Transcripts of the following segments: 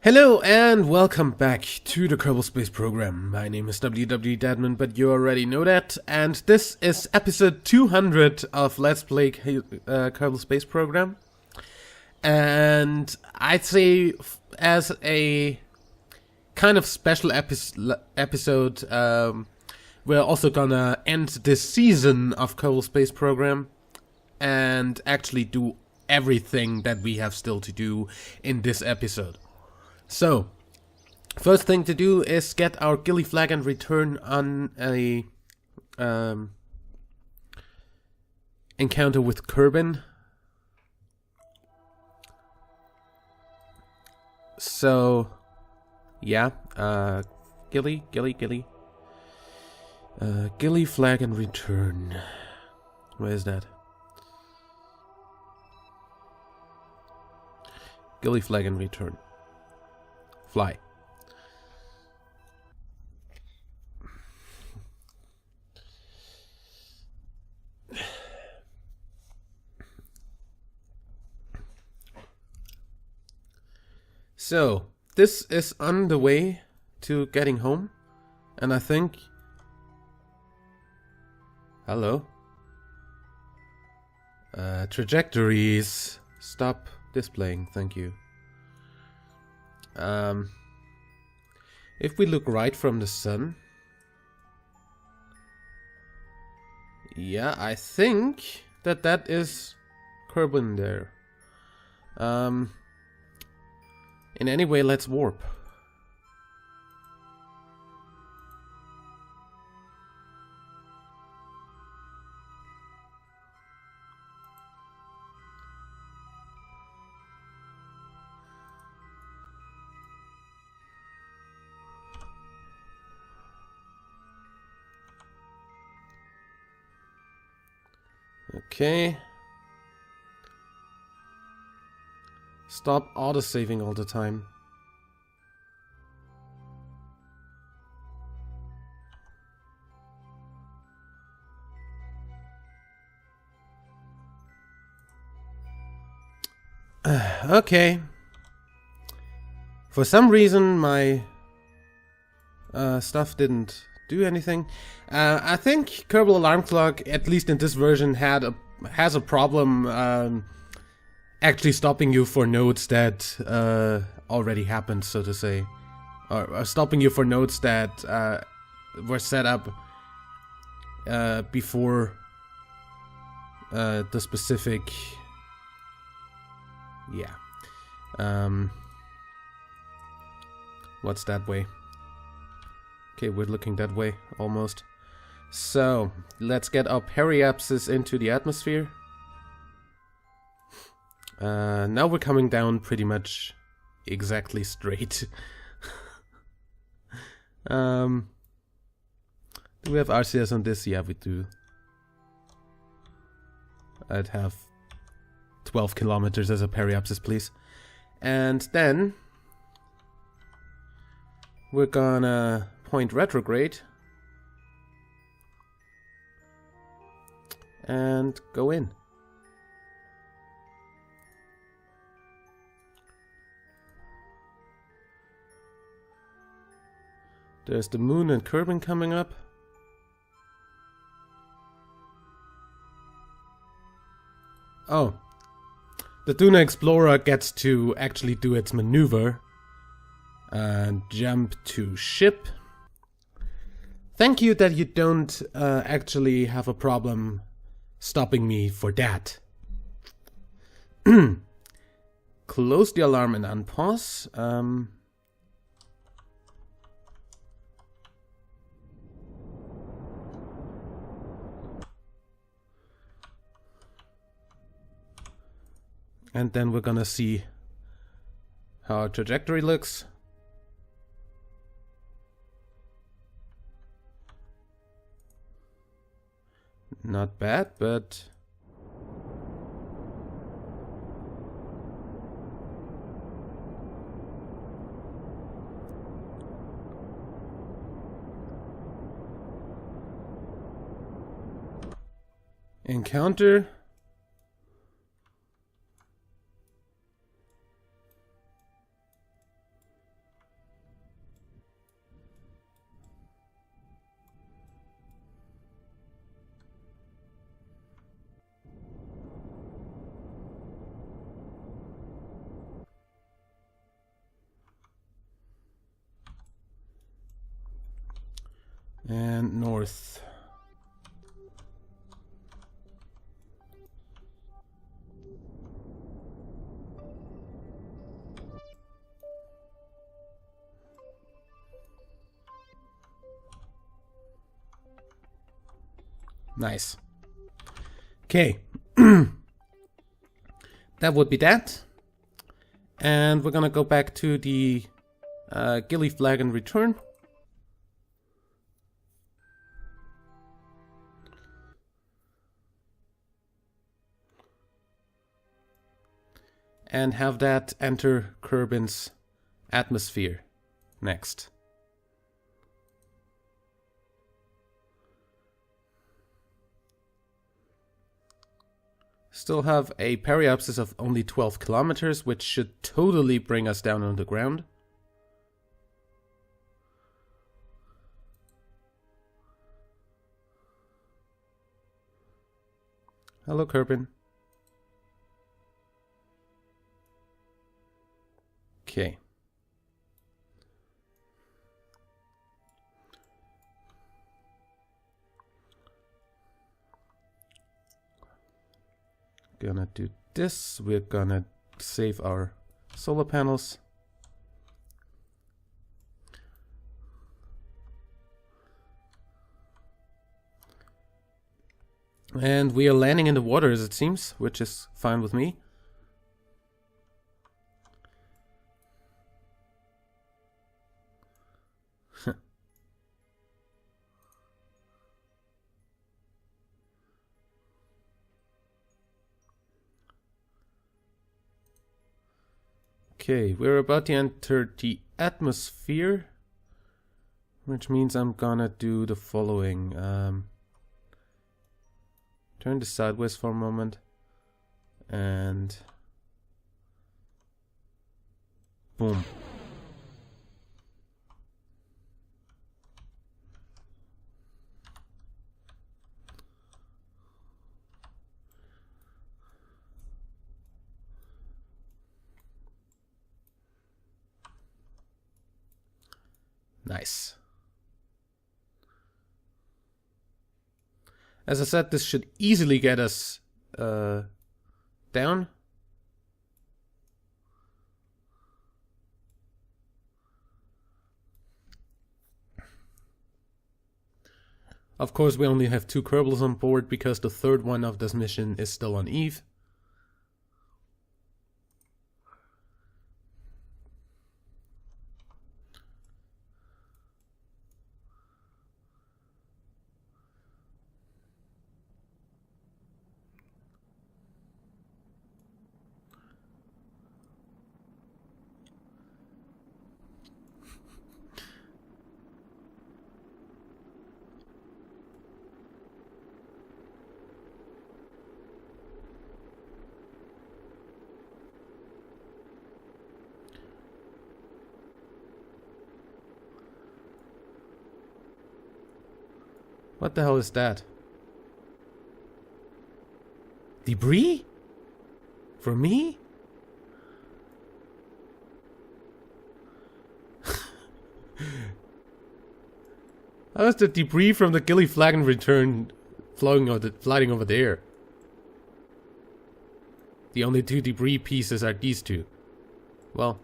Hello and welcome back to the Kerbal Space Program. My name is WWEdeadman, but you already know that, and this is episode 200 of Let's Play Kerbal Space Program. And I'd say as a kind of special episode, we're also gonna end this season of Kerbal Space Program and actually do everything that we have still to do in this episode. So, first thing to do is get our ghillie flag and return on a encounter with Kerbal. So, yeah, ghillie flag and return. Where is that? Ghillie flag and return. Fly. So, this is on the way to getting home, and I think... Hello? Trajectories. Stop displaying, thank you. If we look right from the sun, yeah, I think that is Kerbal there. In any way, let's warp. Okay. Stop autosaving all the time. Okay. For some reason my stuff didn't do anything. I think Kerbal Alarm Clock, at least in this version, has a problem actually stopping you for nodes that already happened, so to say, or stopping you for nodes that were set up before the specific. Yeah. What's that way? Okay, we're looking that way, almost. So, let's get our periapsis into the atmosphere. Now we're coming down pretty much exactly straight. Do we have RCS on this? Yeah, we do. I'd have 12 kilometers as a periapsis, please. And then we're gonna point retrograde and go in. There's the moon and Kerbal coming up. Oh, the Duna Explorer gets to actually do its maneuver and jump to ship. Thank you that you don't actually have a problem stopping me for that. Close the alarm and unpause. And then we're gonna see how our trajectory looks. Not bad, but... Encounter. And north. Nice. Okay. That would be that. And we're gonna go back to the ghillie flag and return. And have that enter Kerbin's atmosphere next. Still have a periapsis of only 12 kilometers, which should totally bring us down on the ground. Hello, Kerbin. Okay. Gonna do this. We're gonna save our solar panels. And we are landing in the water, as it seems, which is fine with me. Okay, we're about to enter the atmosphere, which means I'm gonna do the following. Turn this sideways for a moment, and boom. Nice. As I said, this should easily get us down. Of course, we only have 2 Kerbals on board because the third one of this mission is still on Eve. What the hell is that? Debris? For me? How is the debris from the ghillie flag and return floating over there? The only 2 debris pieces are these 2. Well.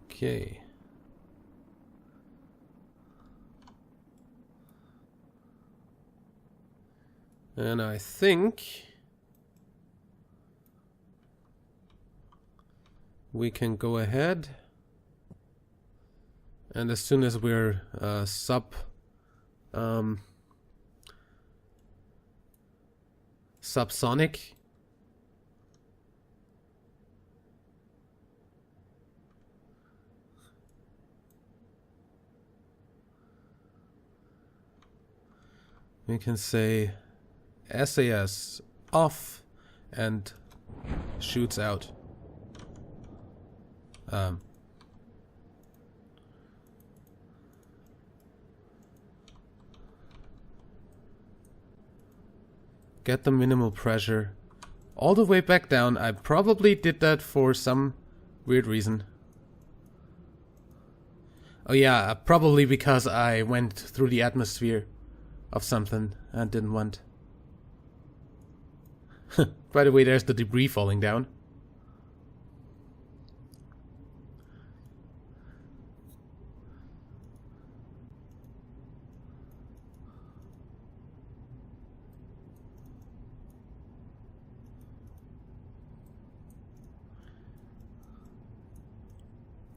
Okay. And I think we can go ahead, and as soon as we're subsonic, we can say SAS off and shoots out. Get the minimal pressure all the way back down. I probably did that for some weird reason. Oh yeah, probably because I went through the atmosphere of something and didn't want. By the way, there's the debris falling down.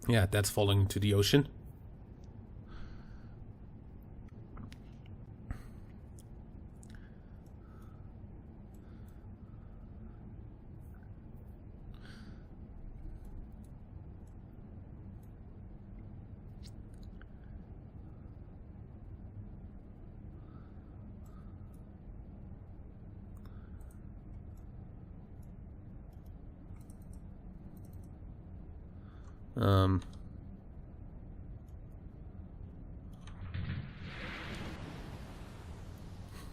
Yeah, that's falling into the ocean.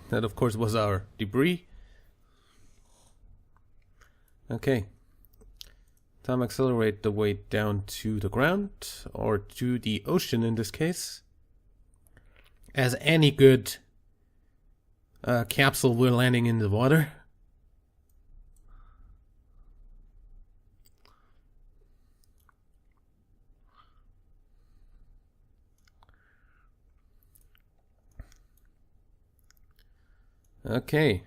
That of course was our debris. Okay. Time accelerate the way down to the ground, or to the ocean in this case. As any good capsule, we're landing in the water. Okay.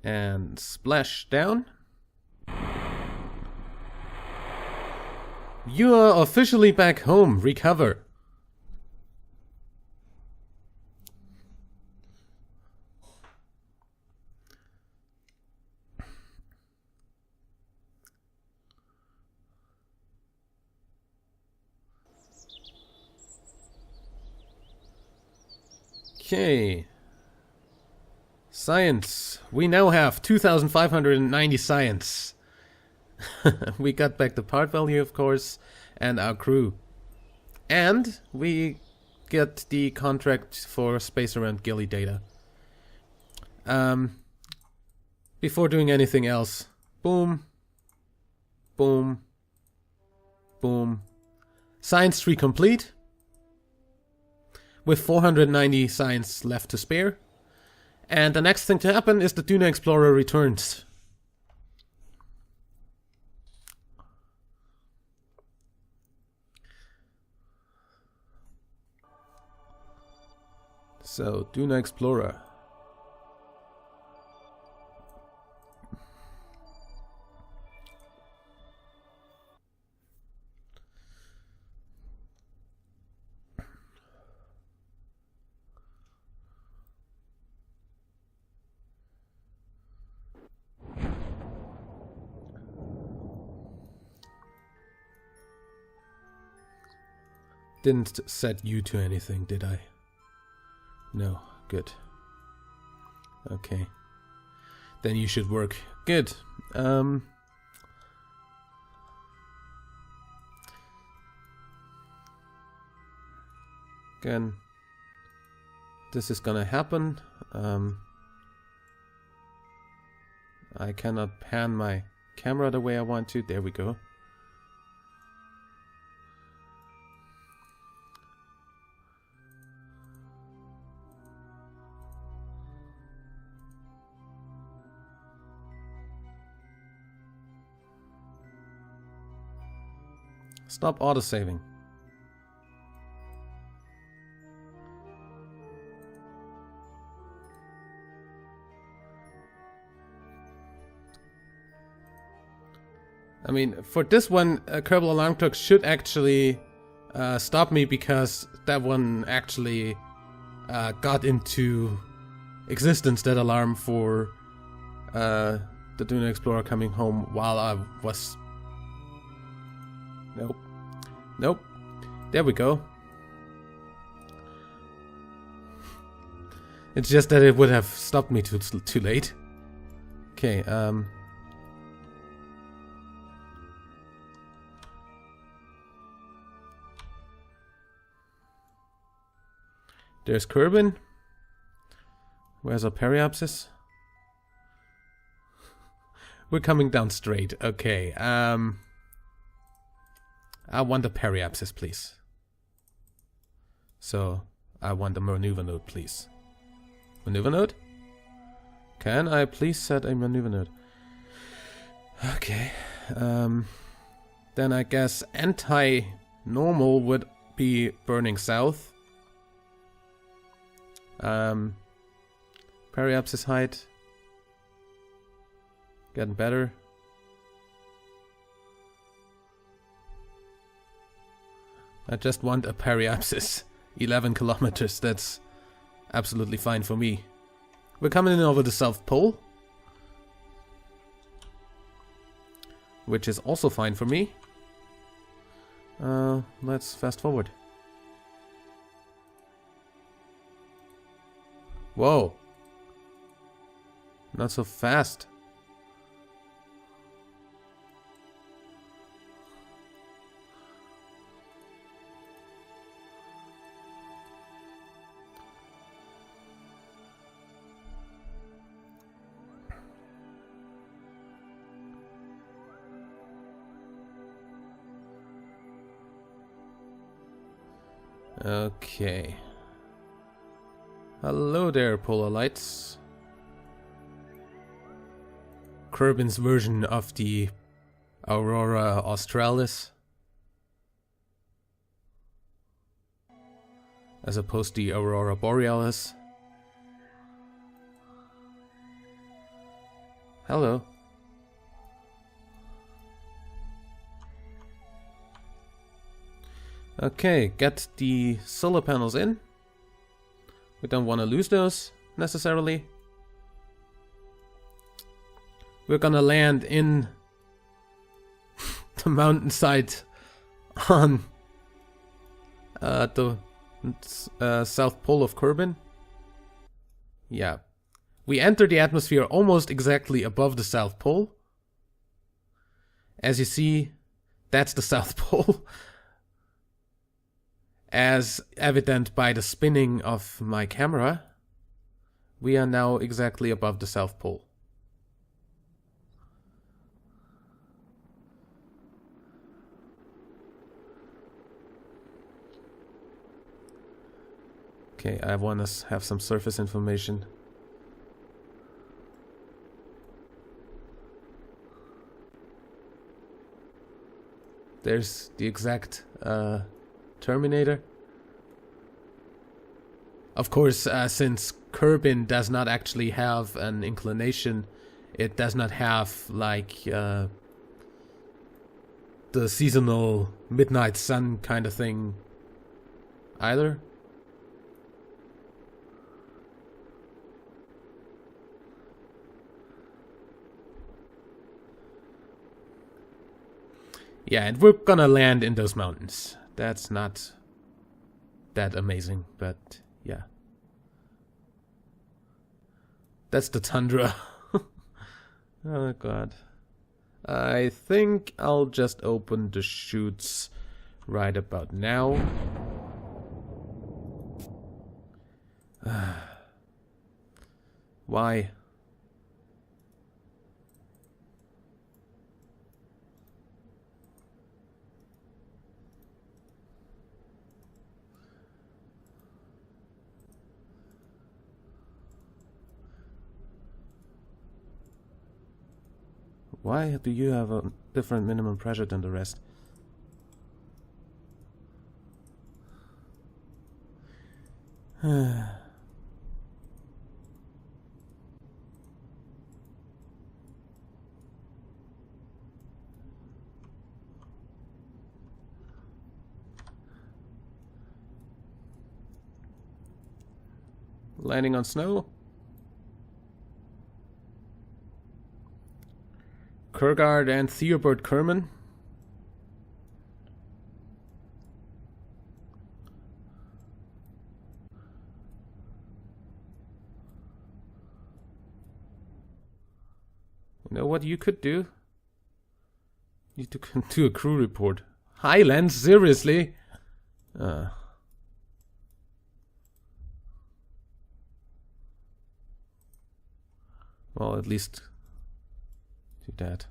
And splash down. You are officially back home. Recover. Okay. Science. We now have 2,590 science. We got back the part value, of course, and our crew. And we get the contract for space around Gilly data. Before doing anything else, boom, boom, boom. Science tree complete. With 490 science left to spare. And the next thing to happen is the Duna Explorer returns. So, Duna Explorer. Didn't set you to anything, did I? No, good. Okay. Then you should work. Good. Again, this is gonna happen. I cannot pan my camera the way I want to. There we go. Stop autosaving. I mean, for this one, Kerbal Alarm Clock should actually stop me, because that one actually got into existence, that alarm for the Duna Explorer coming home while I was... Nope. Nope. There we go. It's just that it would have stopped me too late. Okay, there's Kerbal. Where's our periapsis? We're coming down straight. Okay, I want a periapsis, please. So, I want a maneuver node, please. Maneuver node? Can I please set a maneuver node? Okay. Then I guess anti-normal would be burning south. Periapsis height. Getting better. I just want a periapsis. 11 kilometers, that's absolutely fine for me. We're coming in over the South Pole, which is also fine for me. Let's fast forward. Whoa. Not so fast. Okay. Hello there, polar lights. Kerbal's version of the Aurora Australis, as opposed to the Aurora Borealis. Hello. Okay, get the solar panels in. We don't want to lose those, necessarily. We're gonna land in the mountainside on the South Pole of Kerbal. Yeah. We enter the atmosphere almost exactly above the South Pole. As you see, that's the South Pole. As evident by the spinning of my camera, we are now exactly above the South Pole. Okay, I want to have some surface information. There's the exact Terminator. Of course, since Kerbal does not actually have an inclination, it does not have like the seasonal midnight sun kind of thing either. Yeah, and we're gonna land in those mountains. That's not that amazing, but yeah. That's the tundra. Oh god. I think I'll just open the chutes right about now. Why? Why do you have a different minimum pressure than the rest? Landing on snow? Kurgard and Theobald Kerman. You know what you could do? You could do a crew report. Highlands, seriously? Well, at least do that.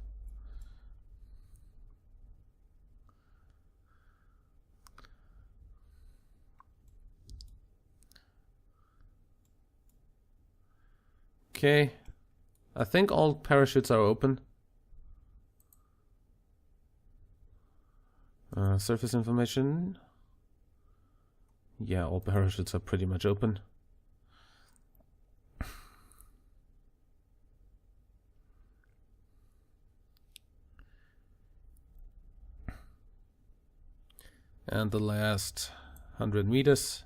Okay. I think all parachutes are open. Surface information. Yeah, all parachutes are pretty much open. And the last 100 meters.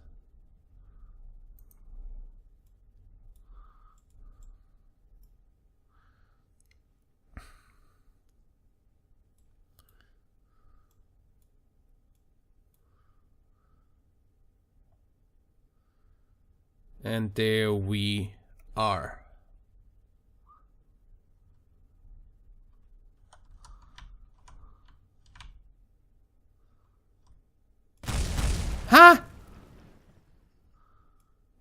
And there we are. Ha!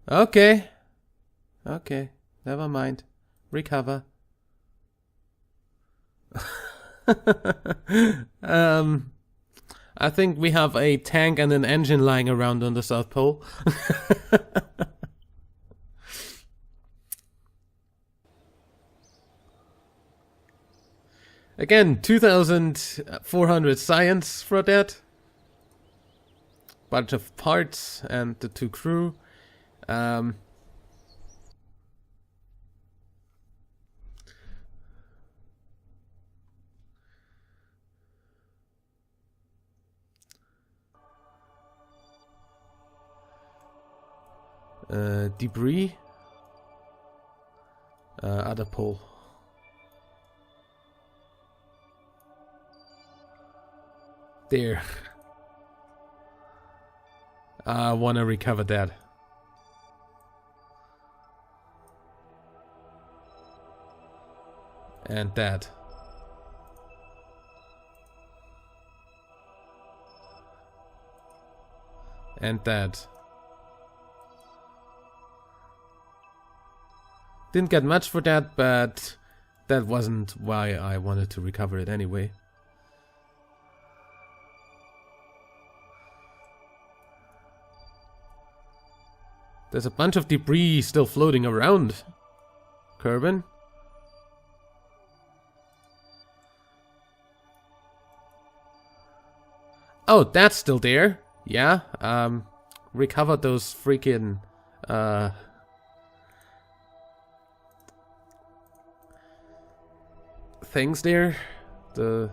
Okay. Okay. Never mind. Recover. I think we have a tank and an engine lying around on the South Pole. Again, 2,400 science for that. Bunch of parts and the 2 crew. Debris. Other pole. There. I want to recover that. And that. And that. Didn't get much for that, but that wasn't why I wanted to recover it anyway. There's a bunch of debris still floating around, Kerbal. Oh, that's still there. Yeah, recover those freaking, things there. The,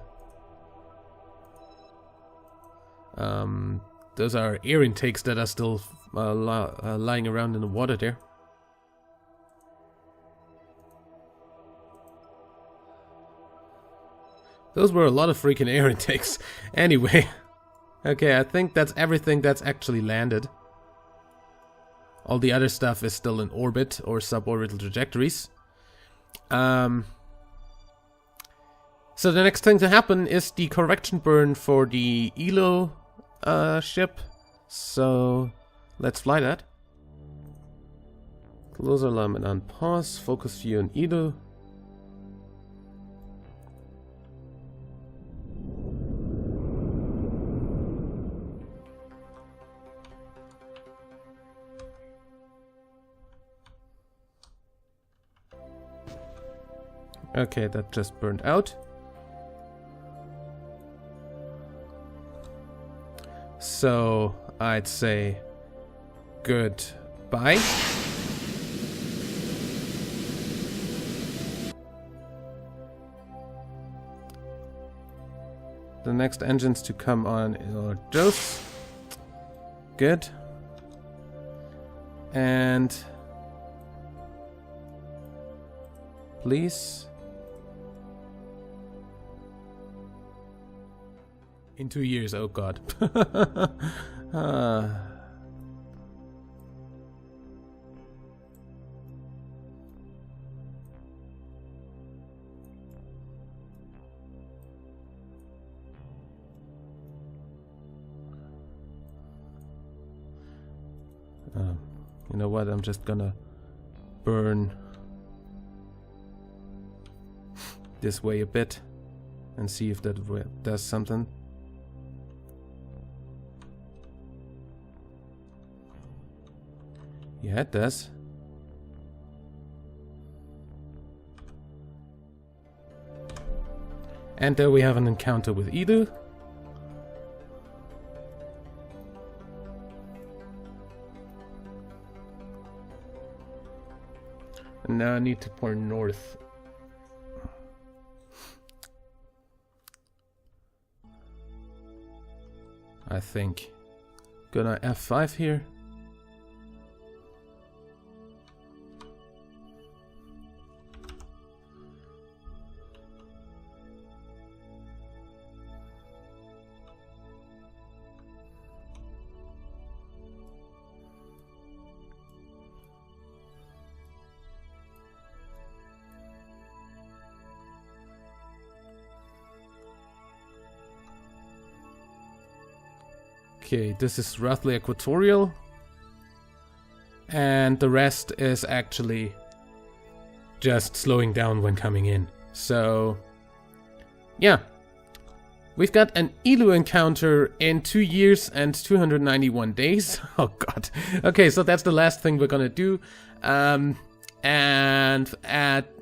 those are air intakes that are still lying around in the water there. Those were a lot of freaking air intakes. Anyway. Okay, I think that's everything that's actually landed. All the other stuff is still in orbit or suborbital trajectories. So the next thing to happen is the correction burn for the ELO ship. So let's fly that. Close alignment on pause, focus view on ELO. Okay, that just burned out. So I'd say goodbye. The next engines to come on are those. Good. And please. In 2 years, oh god. know what, I'm just gonna burn this way a bit and see if that does something. Yeah, it does. And there we have an encounter with Edu. And now I need to pour north. I think. Gonna F5 here. Okay, this is roughly equatorial. And the rest is actually just slowing down when coming in. So, yeah. We've got an Elu encounter in 2 years and 291 days. Oh god. Okay, so that's the last thing we're gonna do.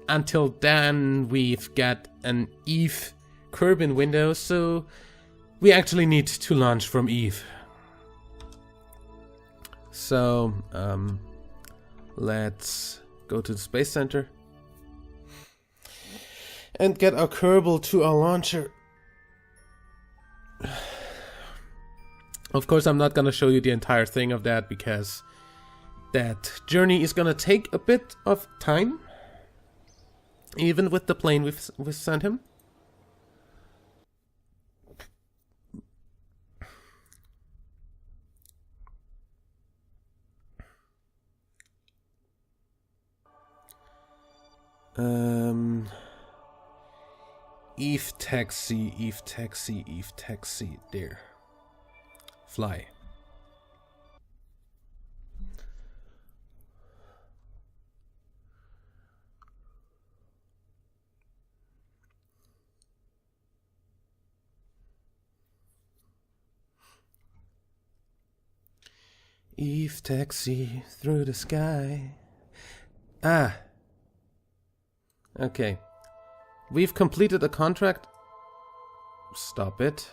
Until then, we've got an Eve Kerbal window, so we actually need to launch from Eve. So, let's go to the Space Center and get our Kerbal to our launcher. Of course, I'm not gonna show you the entire thing of that because that journey is gonna take a bit of time, even with the plane we've sent him. Eve taxi, Eve taxi, Eve taxi. There. Fly. Eve taxi through the sky. Ah. Okay. We've completed a contract. Stop it.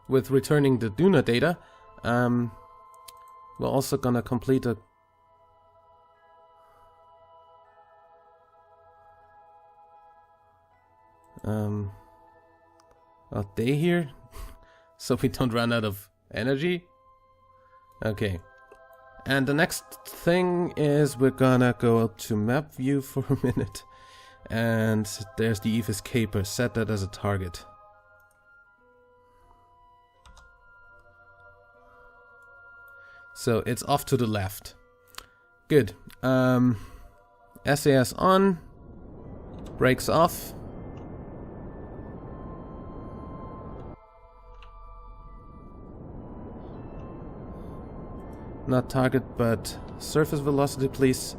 With returning the Duna data. We're also gonna complete a... a day here. So we don't run out of energy. Okay. And the next thing is we're gonna go up to map view for a minute. And there's the Eve Escaper. Set that as a target. So it's off to the left. Good. SAS on. Brakes off. Not target, but surface velocity, please.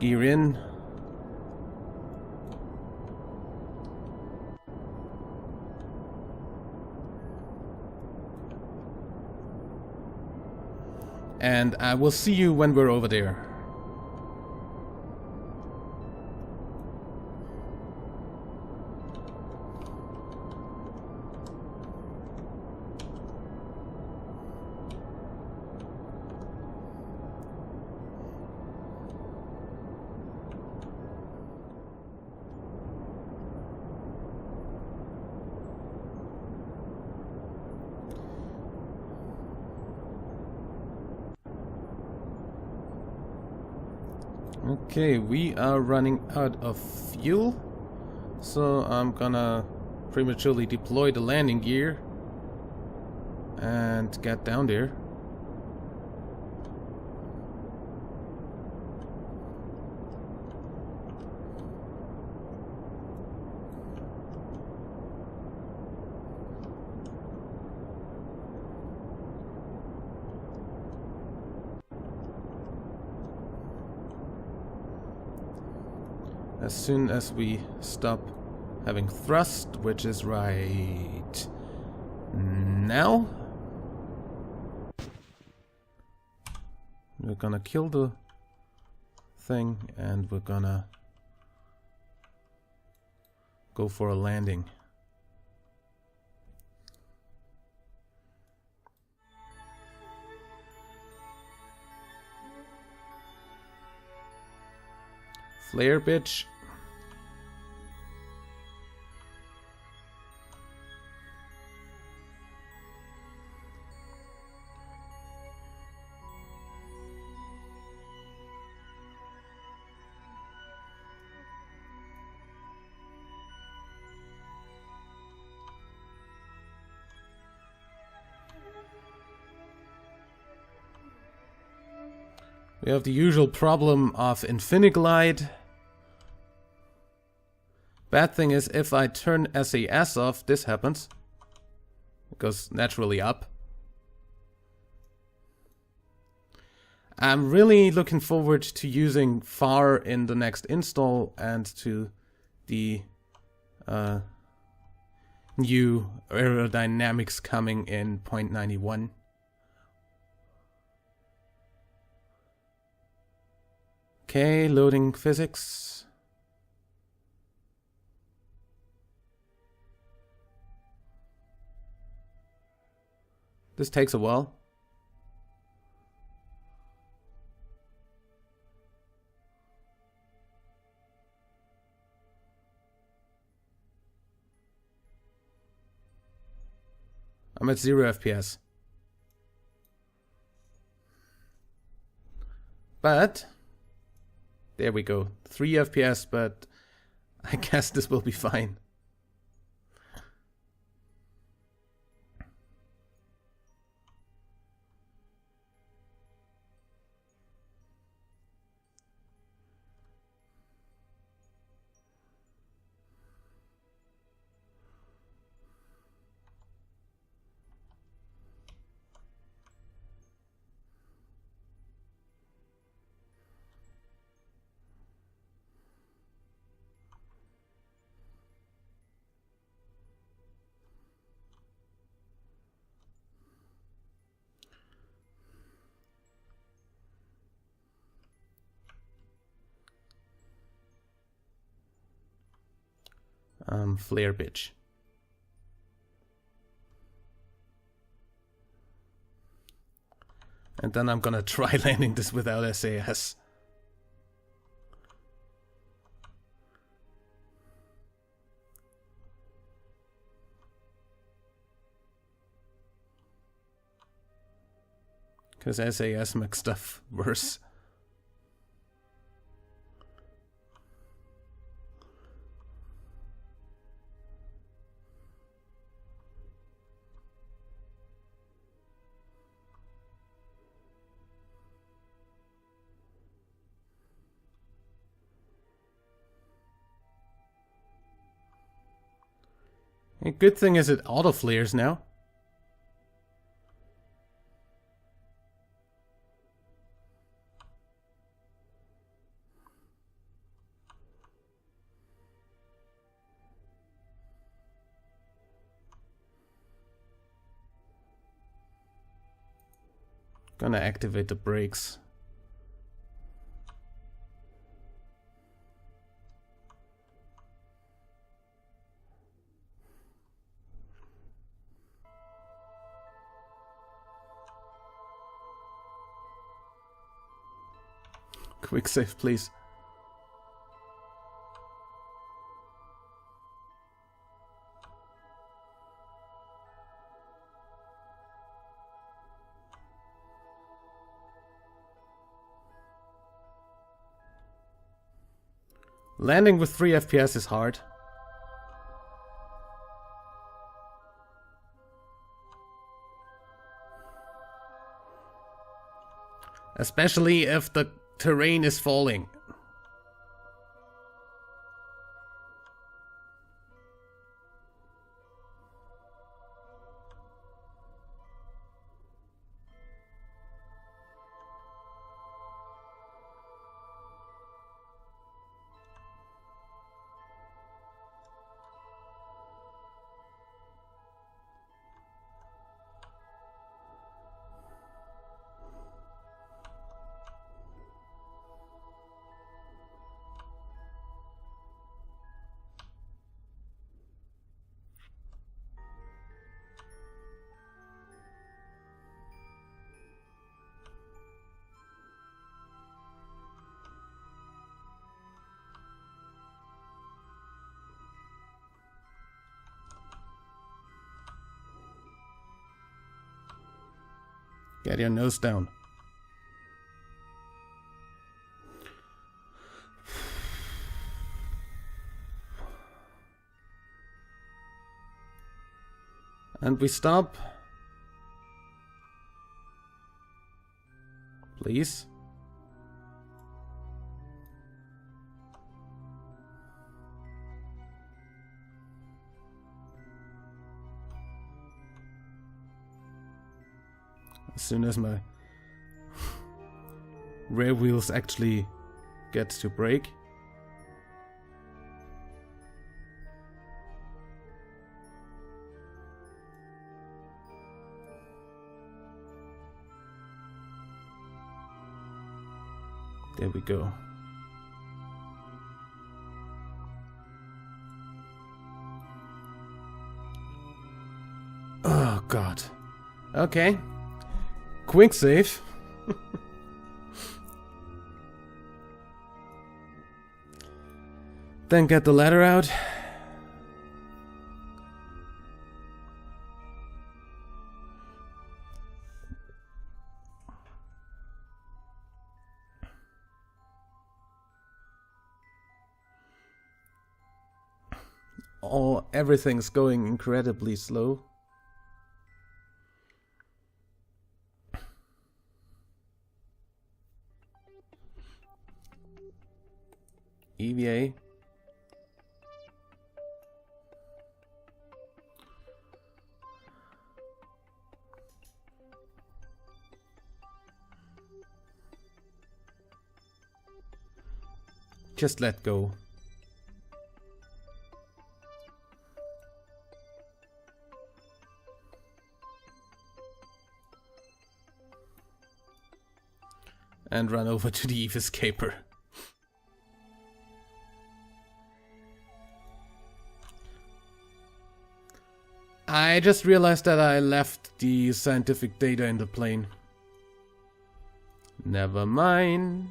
Gear in. And I will see you when we're over there. Okay, we are running out of fuel, so I'm gonna prematurely deploy the landing gear and get down there. as soon as we stop having thrust, which is right now. We're gonna kill the thing and we're gonna go for a landing. Flare, bitch. We have the usual problem of Infiniglide. Bad thing is, if I turn SAS off, this happens. It goes naturally up. I'm really looking forward to using FAR in the next install and to the new aerodynamics coming in 0.91. Okay, loading physics. This takes a while. I'm at 0 FPS. But there we go. 3 FPS, but I guess this will be fine. Flare bitch. And then I'm gonna try landing this without SAS. Because SAS makes stuff worse. A good thing is it auto flares now. Gonna activate the brakes. Quick save, please. Landing with 3 FPS is hard. Especially if the terrain is falling. Get your nose down. And we stop. Please. As soon as my rear wheels actually gets to brake. There we go. Oh god. Okay. Quick save. Then get the ladder out. Everything's going incredibly slow. EVA. Just let go. And run over to the Eve Escaper. I just realized that I left the scientific data in the plane. Never mind.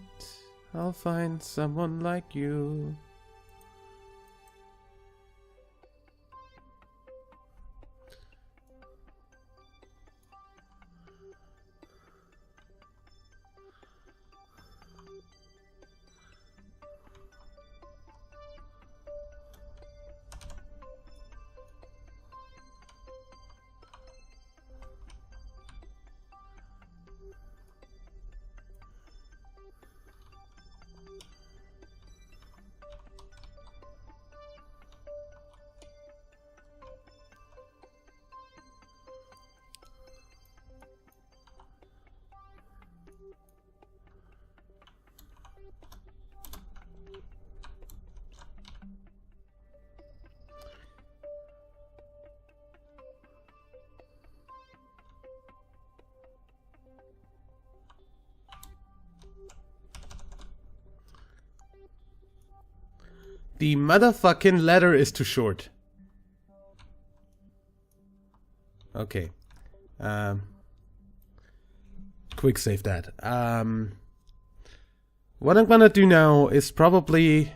I'll find someone like you. The motherfucking ladder is too short. Okay. Quick save that. What I'm gonna do now is probably...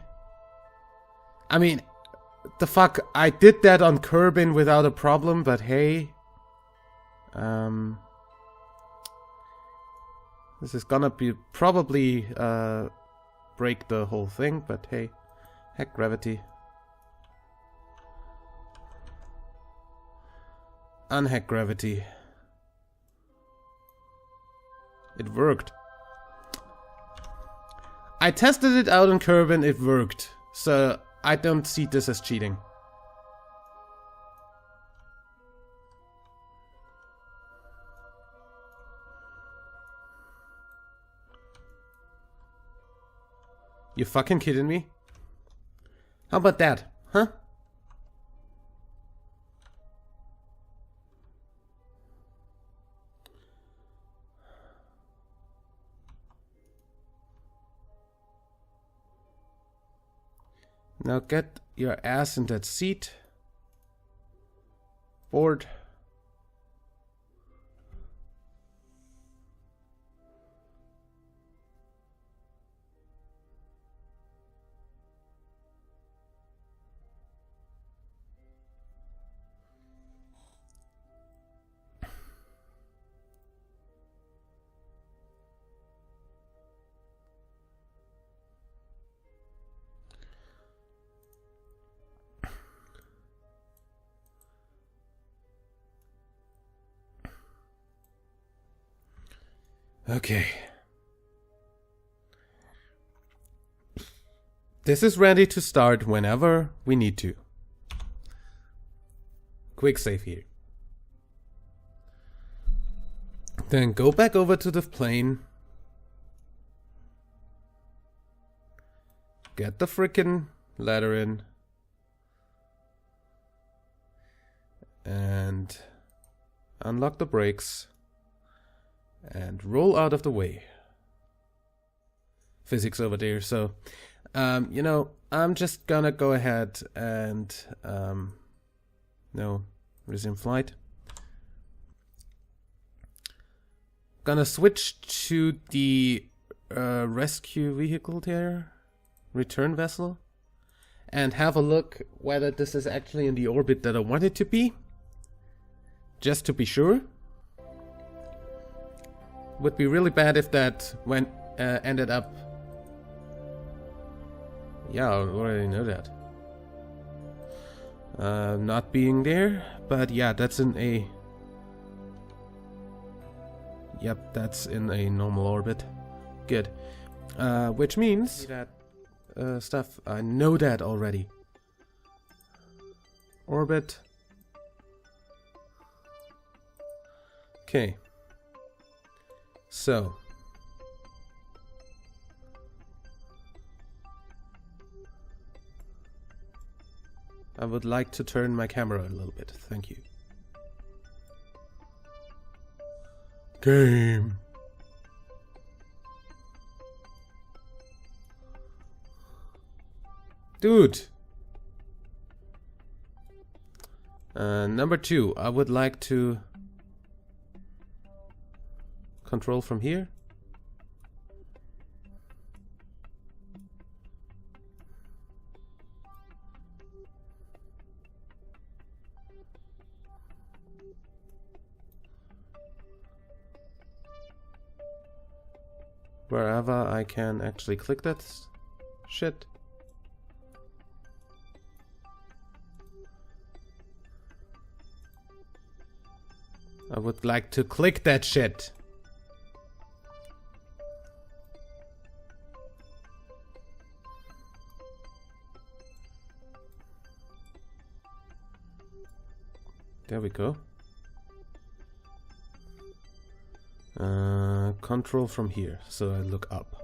I mean, the fuck, I did that on Kerbal without a problem, but hey. This is gonna be probably break the whole thing, but hey. Heck, gravity. Unhack gravity. It worked. I tested it out on Kerbal, it worked. So I don't see this as cheating. You fucking kidding me? How about that, huh? Now get your ass in that seat. Board. Okay. This is ready to start whenever we need to. Quick save here. Then go back over to the plane. Get the frickin' ladder in. And unlock the brakes. And roll out of the way. Physics over there, so... you know, I'm just gonna go ahead and, resume flight. Gonna switch to the rescue vehicle there, return vessel, and have a look whether this is actually in the orbit that I want it to be, just to be sure. Would be really bad if that ended up. Yeah, I already know that. Not being there, but yeah, that's in a... Yep, that's in a normal orbit. Good. Which means that stuff, I know that already. Orbit. Okay. So. I would like to turn my camera a little bit. Thank you. Game. Dude. Number 2. I would like to control from here. Wherever I can actually click that shit. I would like to click that shit. There we go. Control from here, so I look up.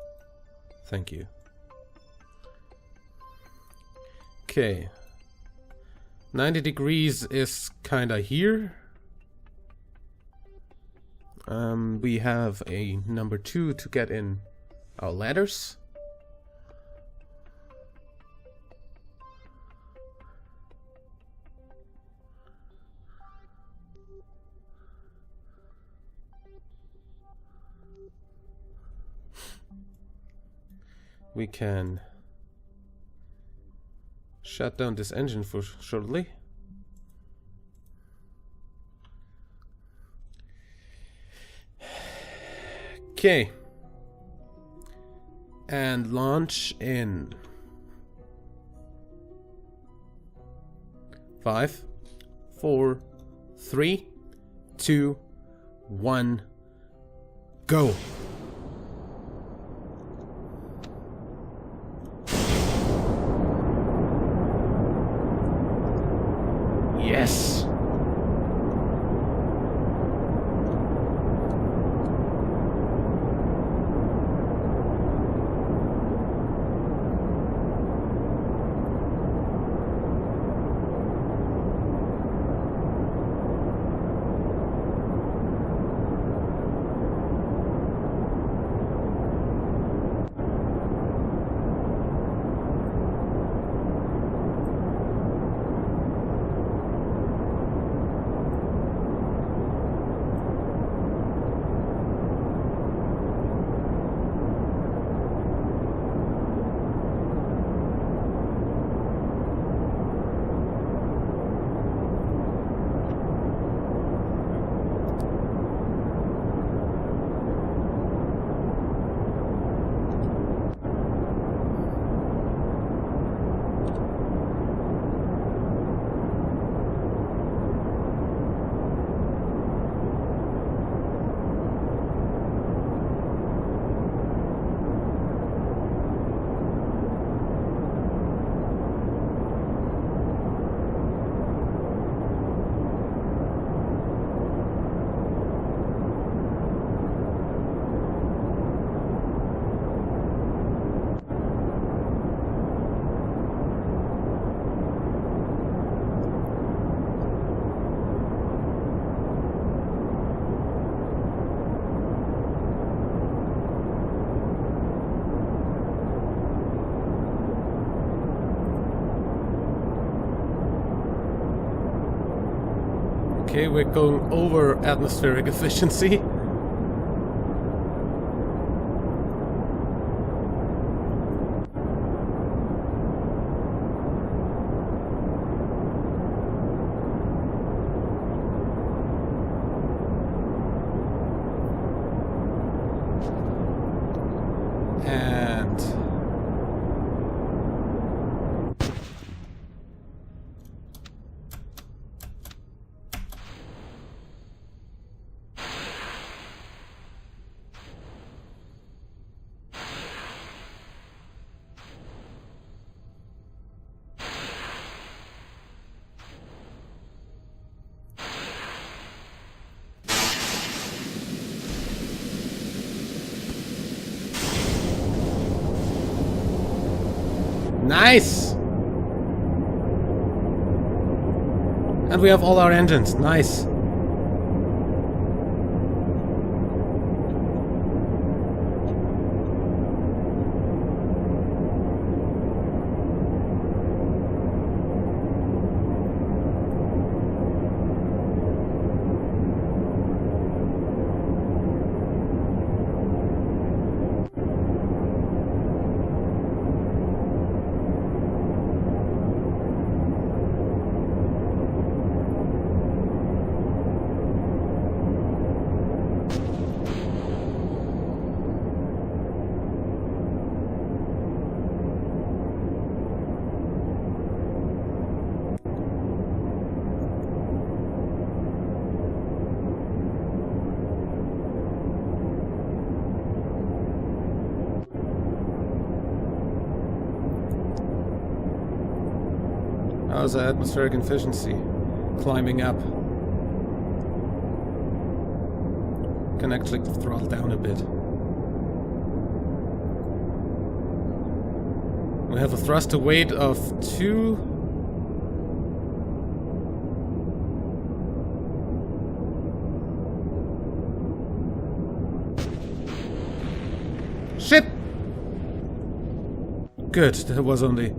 Thank you. Okay. 90 degrees is kinda here. We have a number 2 to get in our ladders. We can shut down this engine for shortly. Okay. And launch in 5, 4, 3, 2, 1, go. Yes. Okay, we're going over atmospheric efficiency. And nice! And we have all our engines. Nice. How's the atmospheric efficiency? Climbing up. Can actually throttle down a bit. We have a thruster weight of 2. Shit! Good, that was only...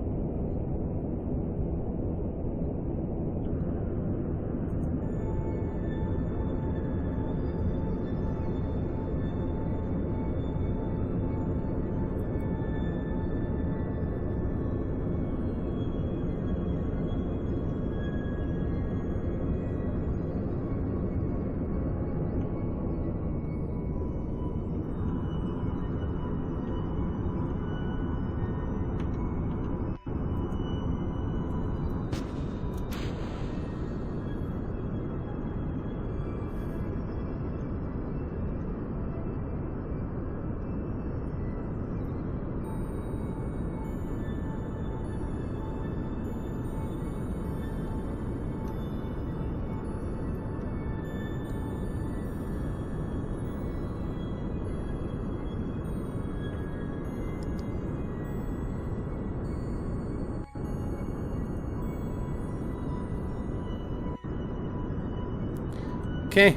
Okay.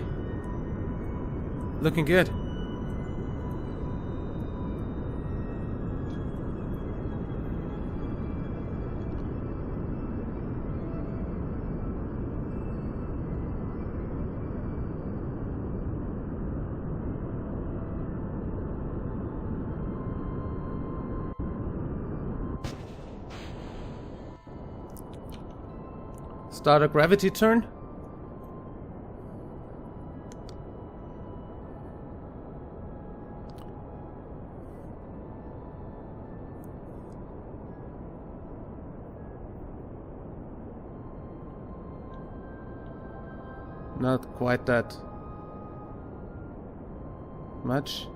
Looking good. Start a gravity turn. Not quite that much.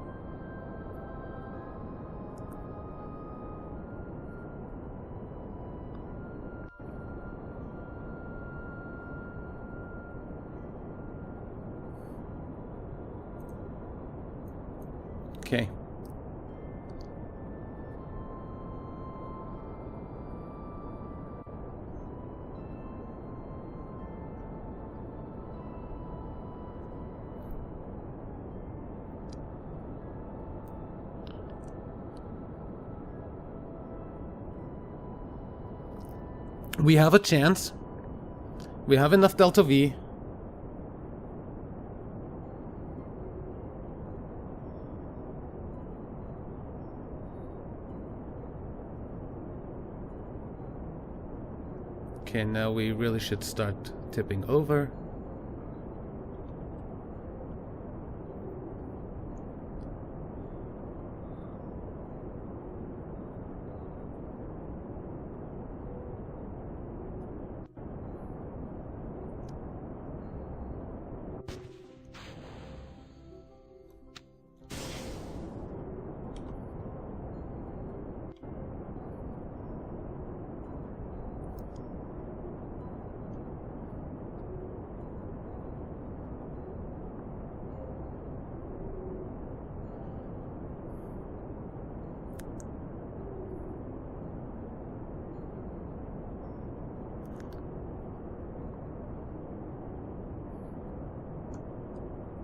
Okay. We have a chance. We have enough delta V. Okay, now we really should start tipping over.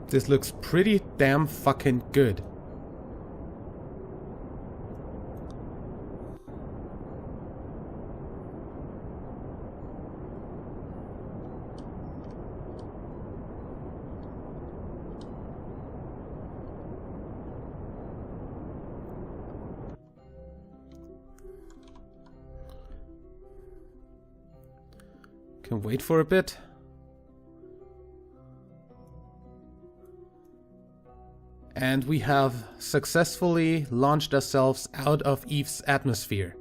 This looks pretty damn fucking good. Can wait for a bit. And we have successfully launched ourselves out of Eve's atmosphere.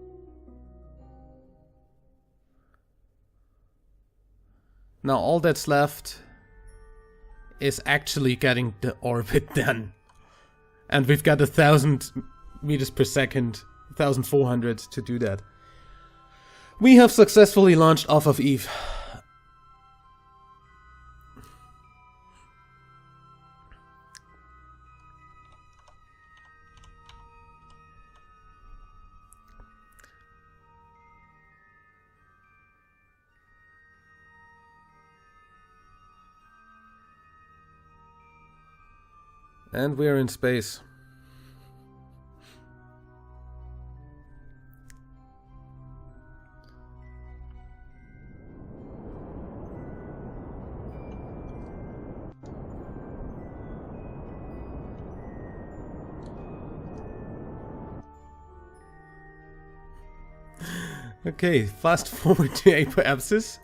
Now all that's left is actually getting the orbit done. And we've got 1,000 meters per second, 1,400 to do that. We have successfully launched off of Eve. And we're in space. Okay, fast forward to apoapsis.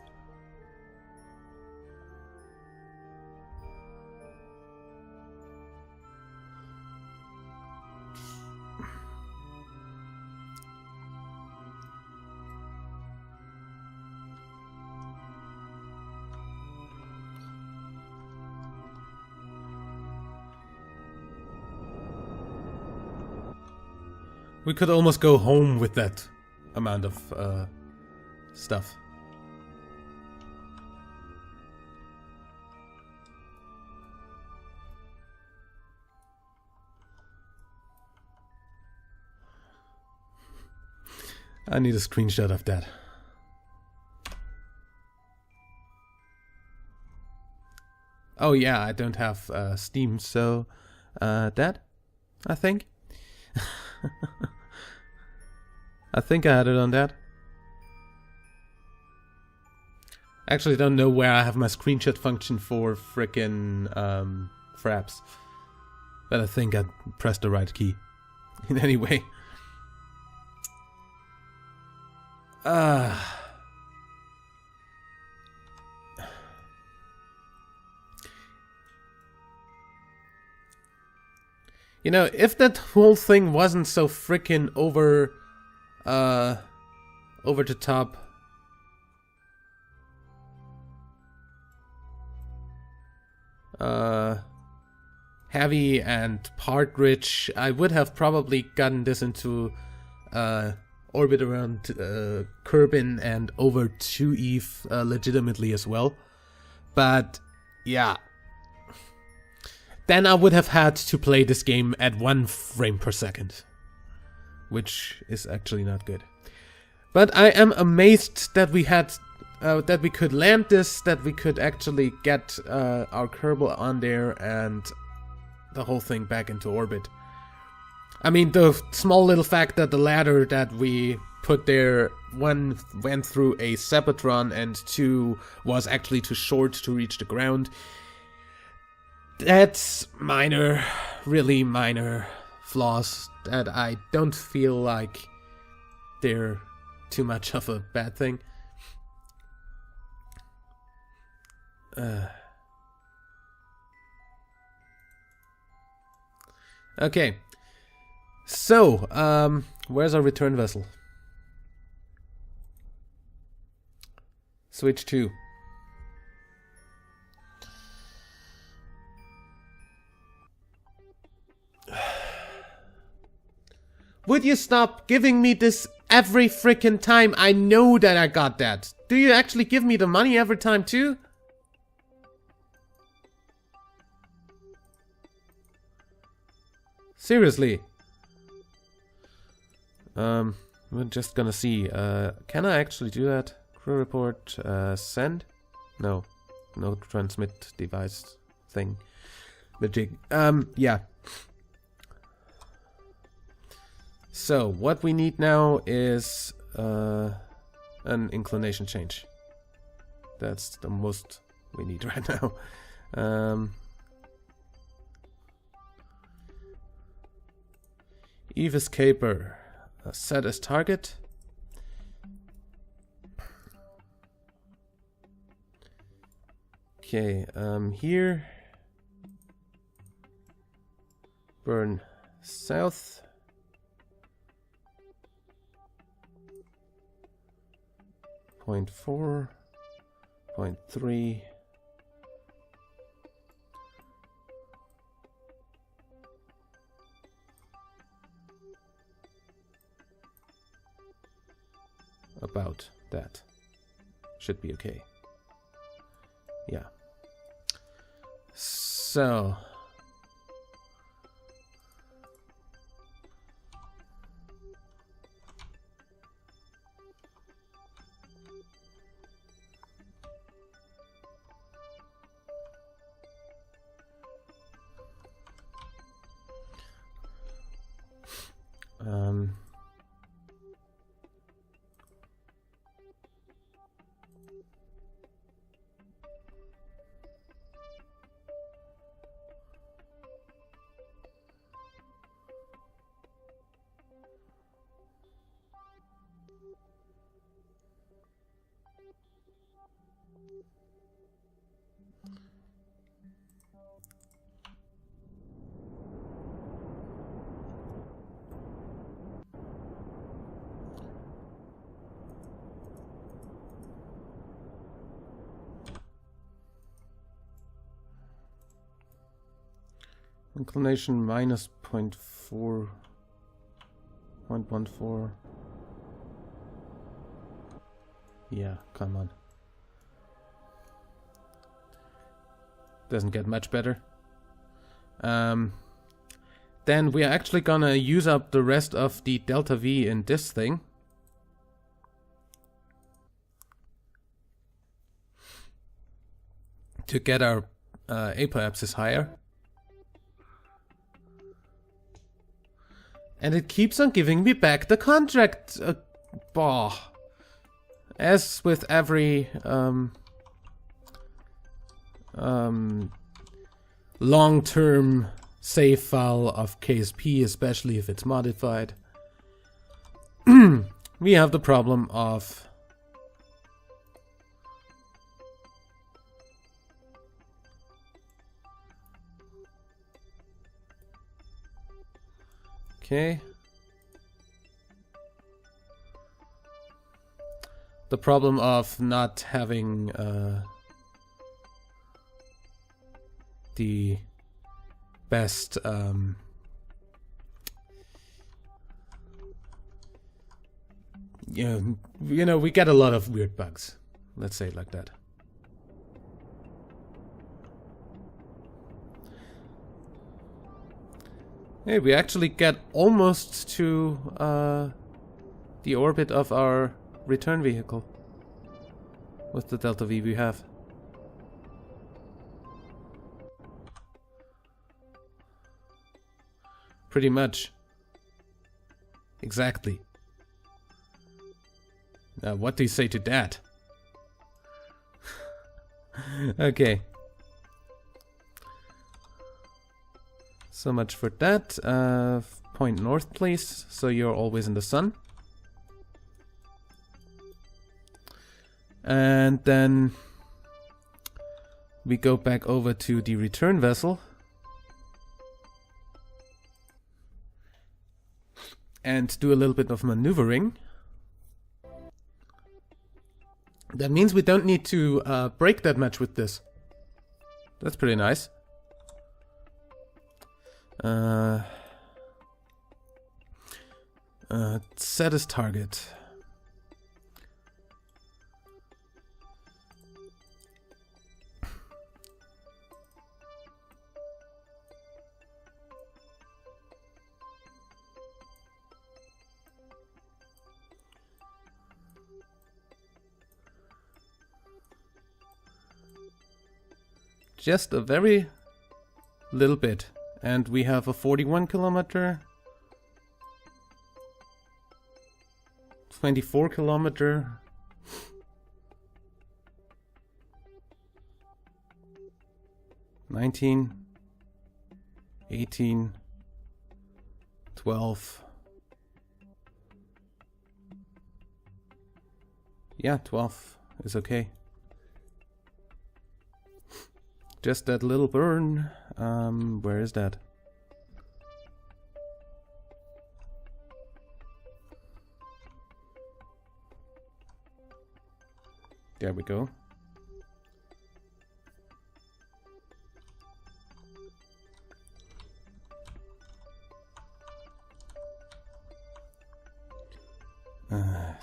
We could almost go home with that amount of stuff. I need a screenshot of that. Oh yeah, I don't have Steam, so that, I think. I think I had it on that. Actually, don't know where I have my screenshot function for frickin' fraps. But I think I pressed the right key. In any way. You know, if that whole thing wasn't so frickin' over the top. Heavy and part rich, I would have probably gotten this into orbit around Kerbal and over to Eve legitimately as well. But yeah. Then I would have had to play this game at 1 frame per second. Which is actually not good. But I am amazed that we had that we could land this, that we could actually get our Kerbal on there and the whole thing back into orbit. I mean, the small little fact that the ladder that we put there, one went through a Sepatron and 2 was actually too short to reach the ground. That's minor, really minor flaws that I don't feel like they're too much of a bad thing. Okay. So, where's our return vessel? Switch 2. Would you stop giving me this every frickin' time? I know that I got that. Do you actually give me the money every time too? Seriously. We're just gonna see. Can I actually do that? Crew report, send? No. No transmit device thing. Yeah. So, what we need now is an inclination change. That's the most we need right now. Eve Escaper. Set as target. Okay, here. Burn south. Point 4, point 3. About that. Should be okay. Yeah. So. Inclination minus 0.4, 0.14. Yeah, come on. Doesn't get much better. Then we are actually gonna use up the rest of the delta V in this thing. To get our apoapsis higher. And it keeps on giving me back the contract. As with every long-term save file of KSP, especially if it's modified, we have the problem of the problem of not having the best you know, we get a lot of weird bugs. Let's say it like that. Hey, we actually get almost to the orbit of our return vehicle with the delta V we have. Pretty much. Exactly. Now, what do you say to that? Okay. So much for that. Point north, please, so you're always in the sun. And then we go back over to the return vessel. And do a little bit of maneuvering. That means we don't need to brake that much with this. That's pretty nice. Set as target. Just a very little bit. And we have a 41 kilometer, 24 kilometer, 19, 18, 12. Yeah, 12 is okay. Just that little burn. Where is that? There we go.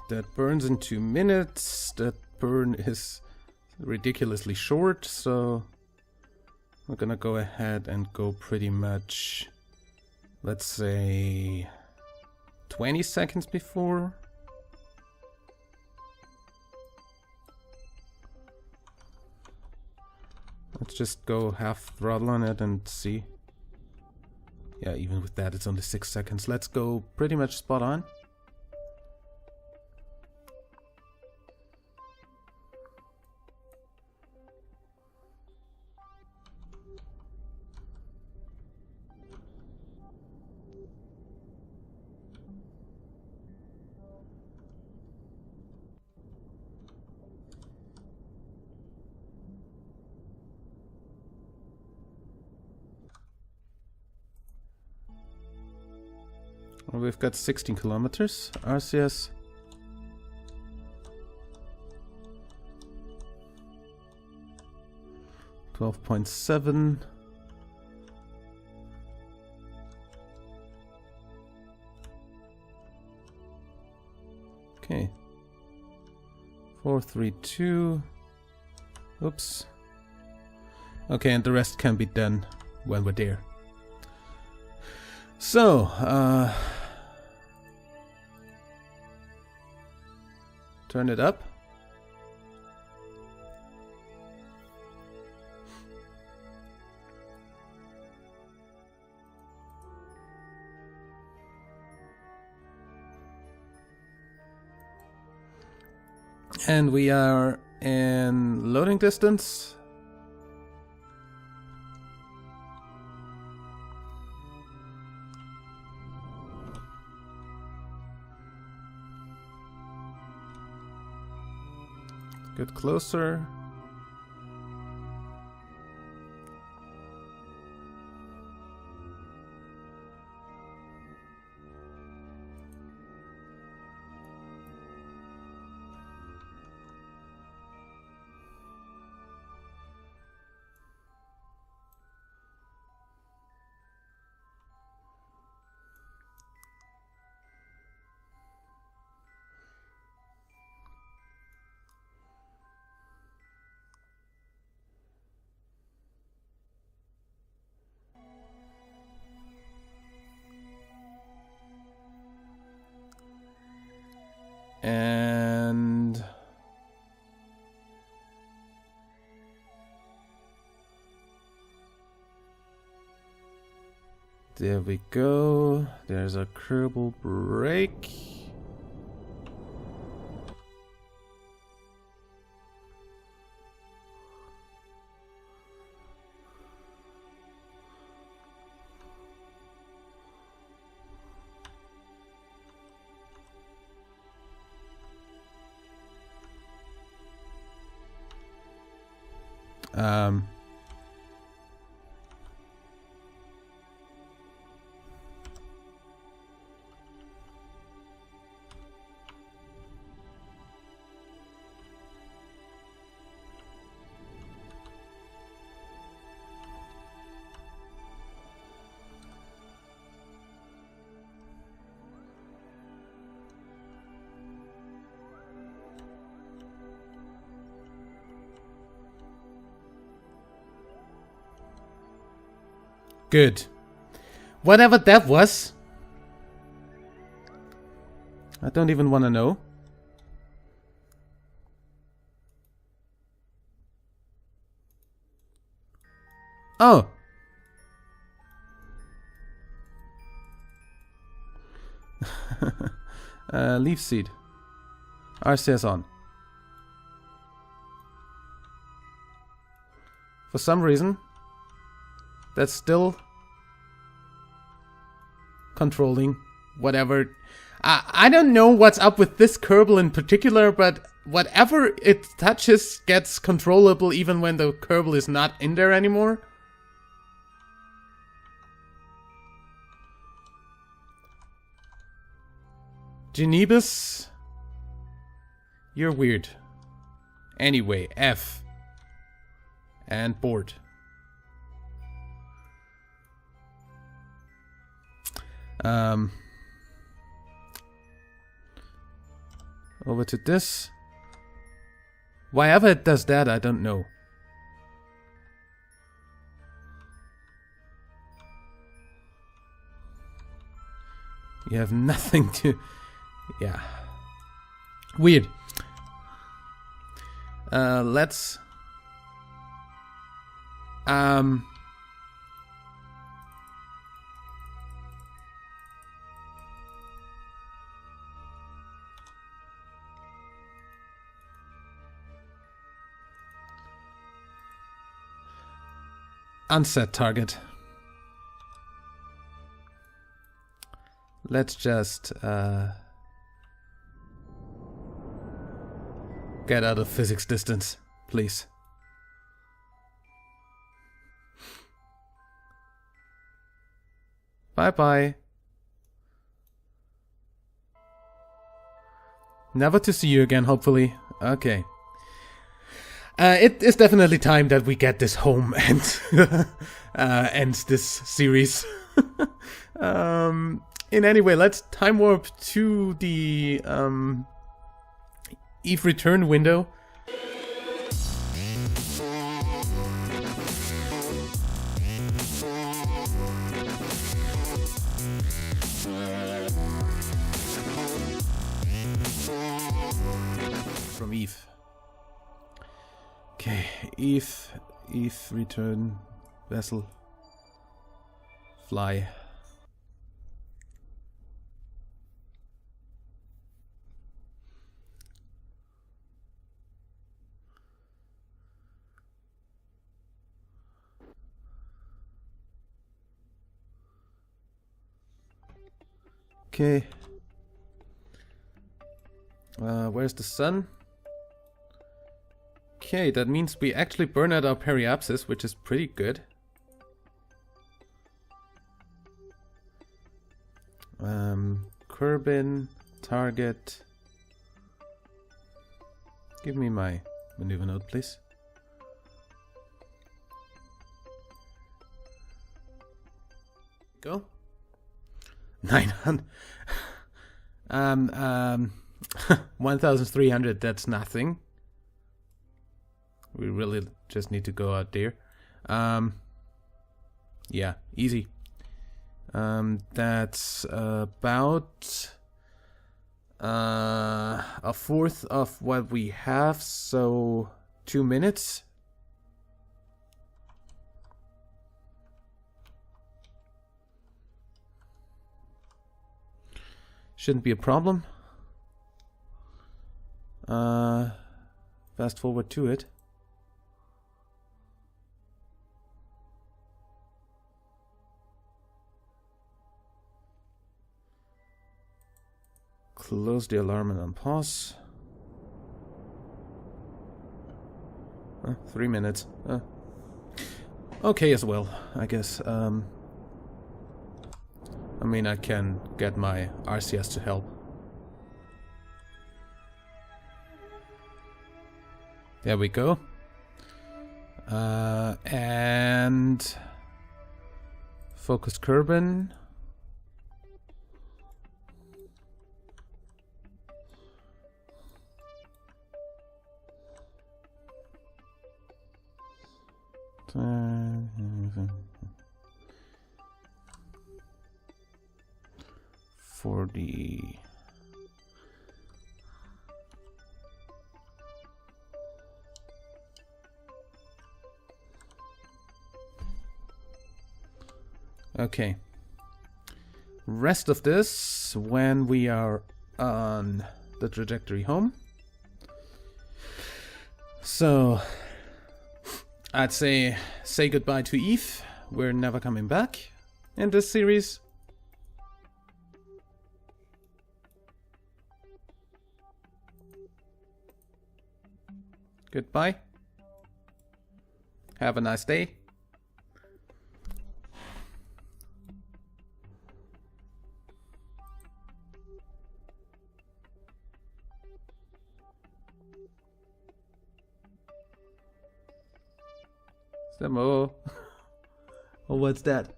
That burns in 2 minutes. That burn is ridiculously short, so we're gonna go ahead and go pretty much, let's say, 20 seconds before. Let's just go half throttle on it and see. Yeah, even with that it's only 6 seconds. Let's go pretty much spot on. Well, we've got 16 kilometers. RCS. $12.7. Okay. 432. Oops. Okay, and the rest can be done when we're there. So, turn it up. And we are in loading distance. Get closer. And there we go. There's a Kerbal brake. Um, Good. Whatever that was. I don't even want to know. Oh. Leaf seed. RCS on. For some reason, that's still controlling whatever. I don't know what's up with this Kerbal in particular, but whatever it touches gets controllable even when the Kerbal is not in there anymore. Genebus, you're weird. Anyway, F. And board. Over to this. Why ever it does that, I don't know. You have nothing to... Yeah. Weird. Let's... Unset target. Let's just get out of physics distance, please. Bye-bye. Never to see you again, hopefully. Okay. It is definitely time that we get this home and end this series. In any way, let's time warp to the Eve return window. From Eve. Okay, Eve return vessel fly. Okay. Where's the sun? Okay, that means we actually burn out our periapsis, which is pretty good. Kerbin, target. Give me my maneuver node, please. Go. 900. 1,300, that's nothing. We really just need to go out there. Yeah, easy. That's about a fourth of what we have, so 2 minutes. Shouldn't be a problem. Fast forward to it. Close the alarm and unpause. 3 minutes. Okay as well, I guess. I mean, I can get my RCS to help. There we go. And focus Kerbal. For the okay. Rest of this when we are on the trajectory home. So I'd say goodbye to Eve. We're never coming back in this series. Goodbye. Have a nice day. Samo. Oh, what's that?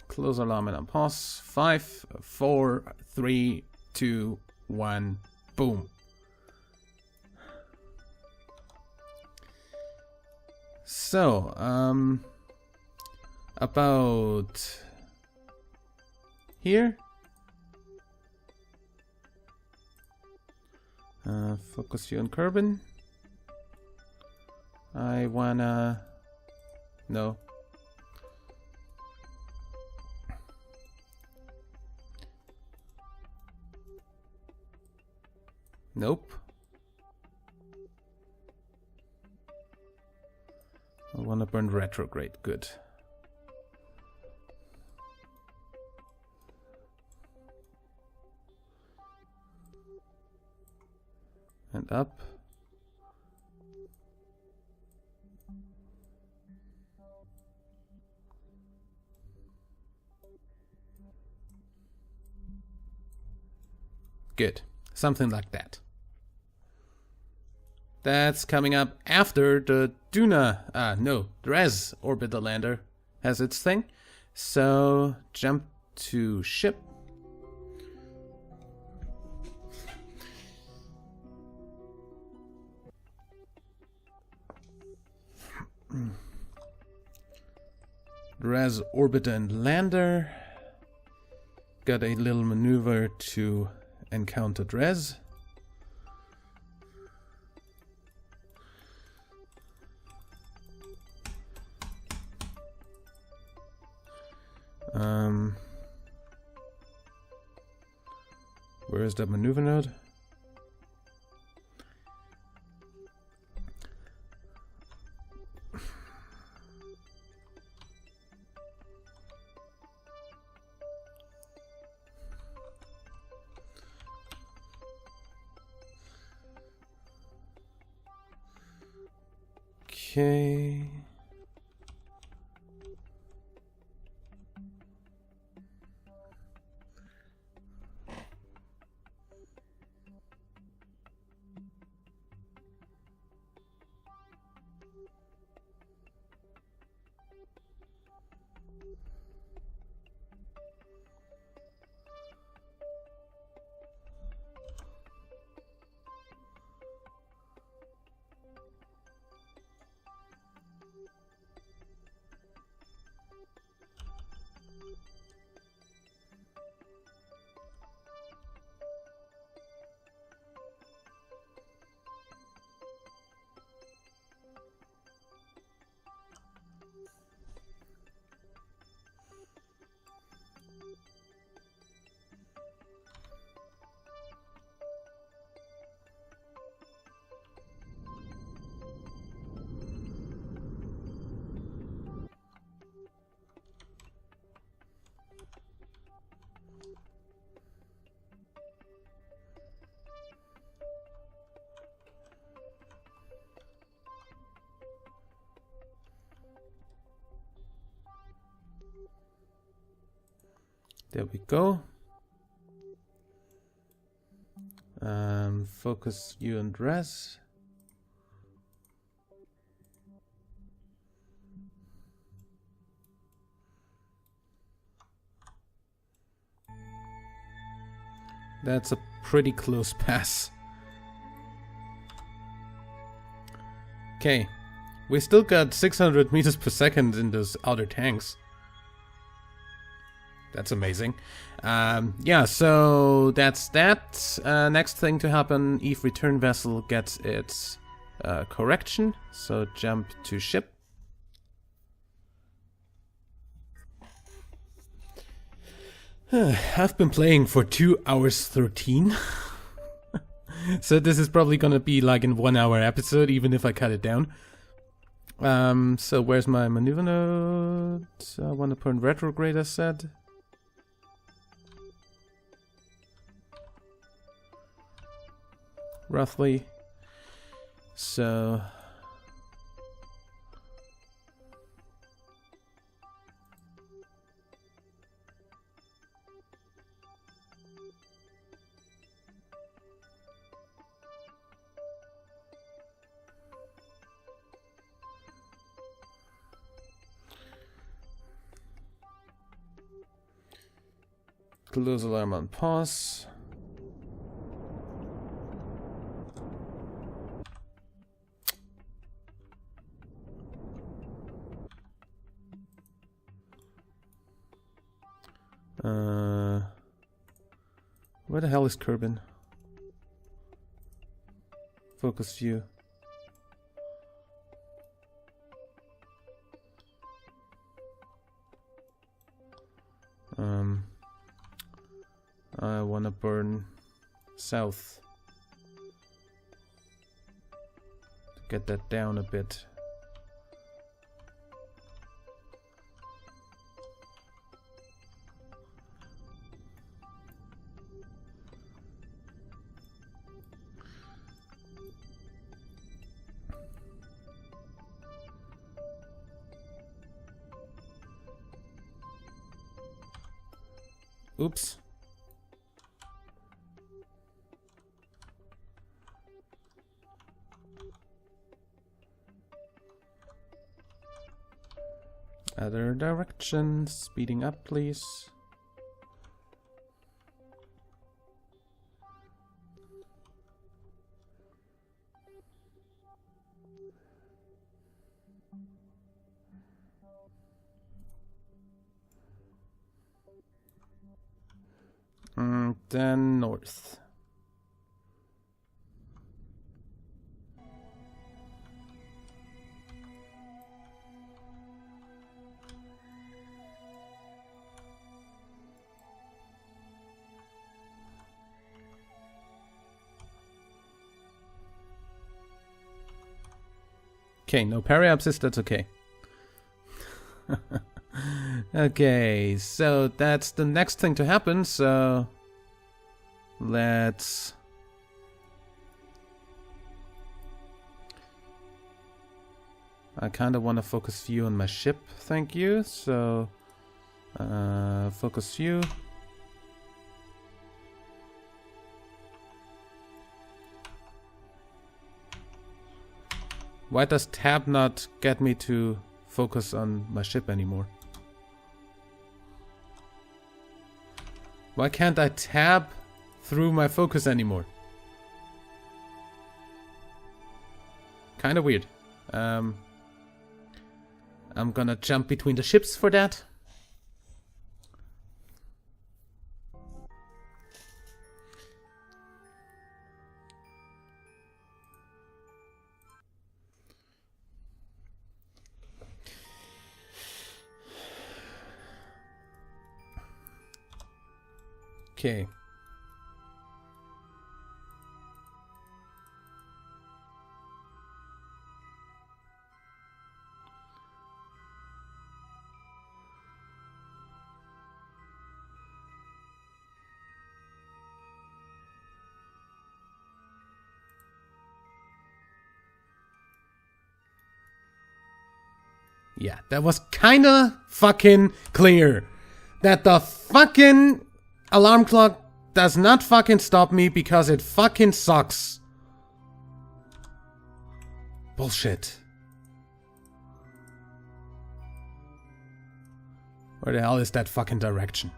Close alarm and pause. 5, 4, 3, 2, 1. Boom. So, about here. Focus you on Kerbal. I wanna... No. Nope. I wanna burn retrograde. Good. And up. Good. Something like that. That's coming up after the Dres orbital lander has its thing. So jump to ship. Dres orbiter and lander. Got a little maneuver to encounter Dres. Where is that maneuver node? Okay. There we go. Focus view and res. That's a pretty close pass. Okay, we still got 600 meters per second in those outer tanks. That's amazing. Yeah, so that's that. Next thing to happen, Eve return vessel gets its correction. So jump to ship. I've been playing for 2 hours 13. So this is probably gonna be like in 1 hour episode, even if I cut it down. So where's my maneuver node? I want to put in retrograde, as said. Roughly. So close alarm on pause. Where the hell is Kerbal? Focus view. I wanna burn south to get that down a bit. Oops. Other direction, speeding up, please. Then north. Okay, no periapsis, that's okay. Okay, so that's the next thing to happen, so let's I kind of want to focus view on my ship, thank you. So focus view. Why does tab not get me to focus on my ship anymore? Why can't I tab through my focus anymore? Kind of weird. I'm gonna jump between the ships for that. Okay. Yeah, that was kinda fucking clear. that the fucking alarm clock does not fucking stop me because it fucking sucks. Bullshit. Where the hell is that fucking direction?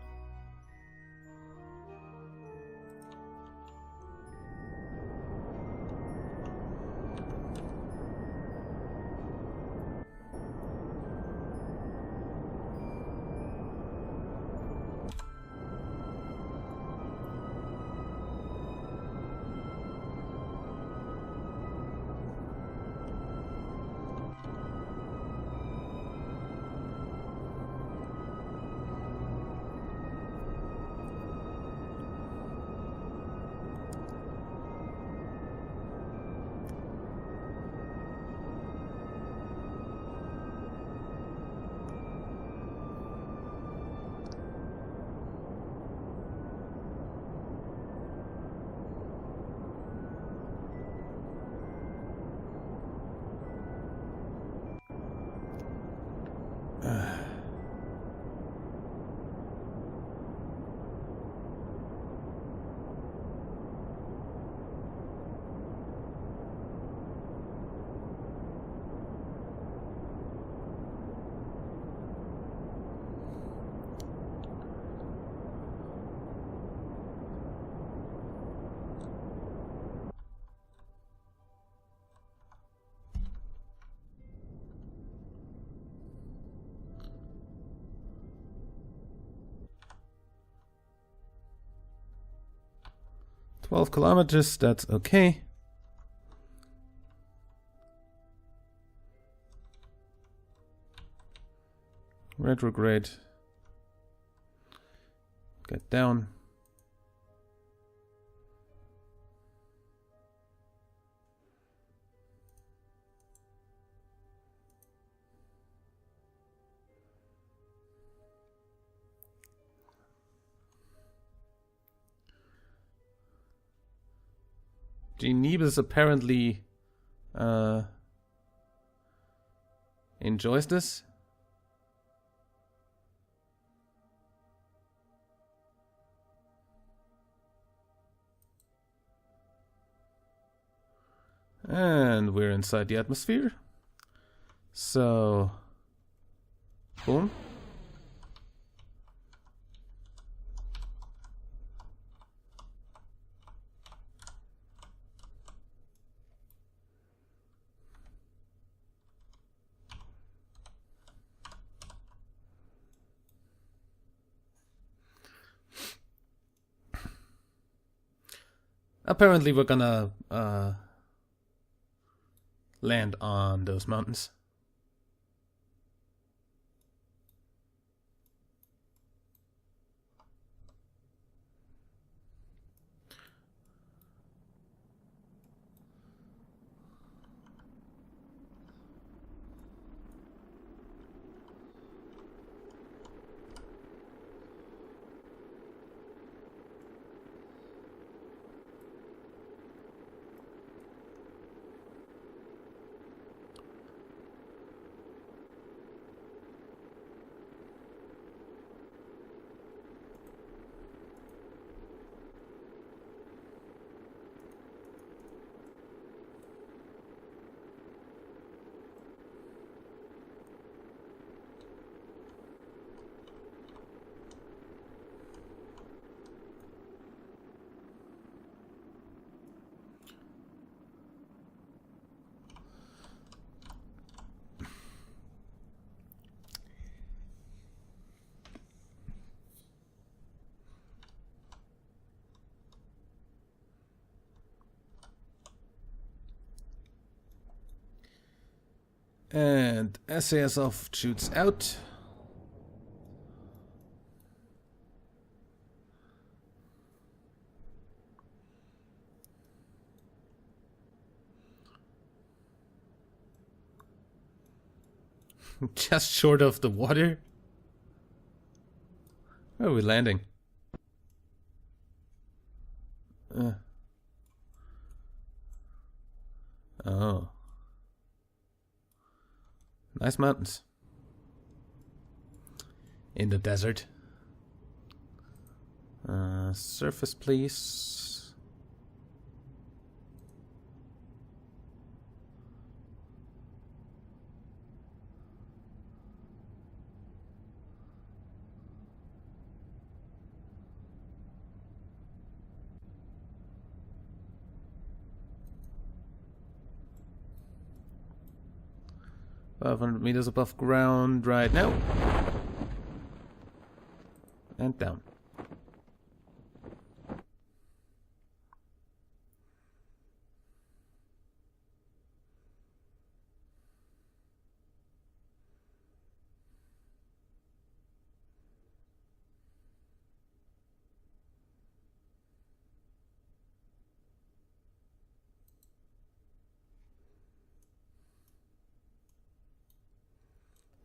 $12 kilometers, that's okay. Retrograde. Get down. Genebis apparently enjoys this. And we're inside the atmosphere. So, boom. Apparently we're gonna land on those mountains. And SAS off shoots out. Just short of the water. Where are we landing? Oh. Nice mountains. In the desert. Surface, please. About 500 meters above ground right now. And down.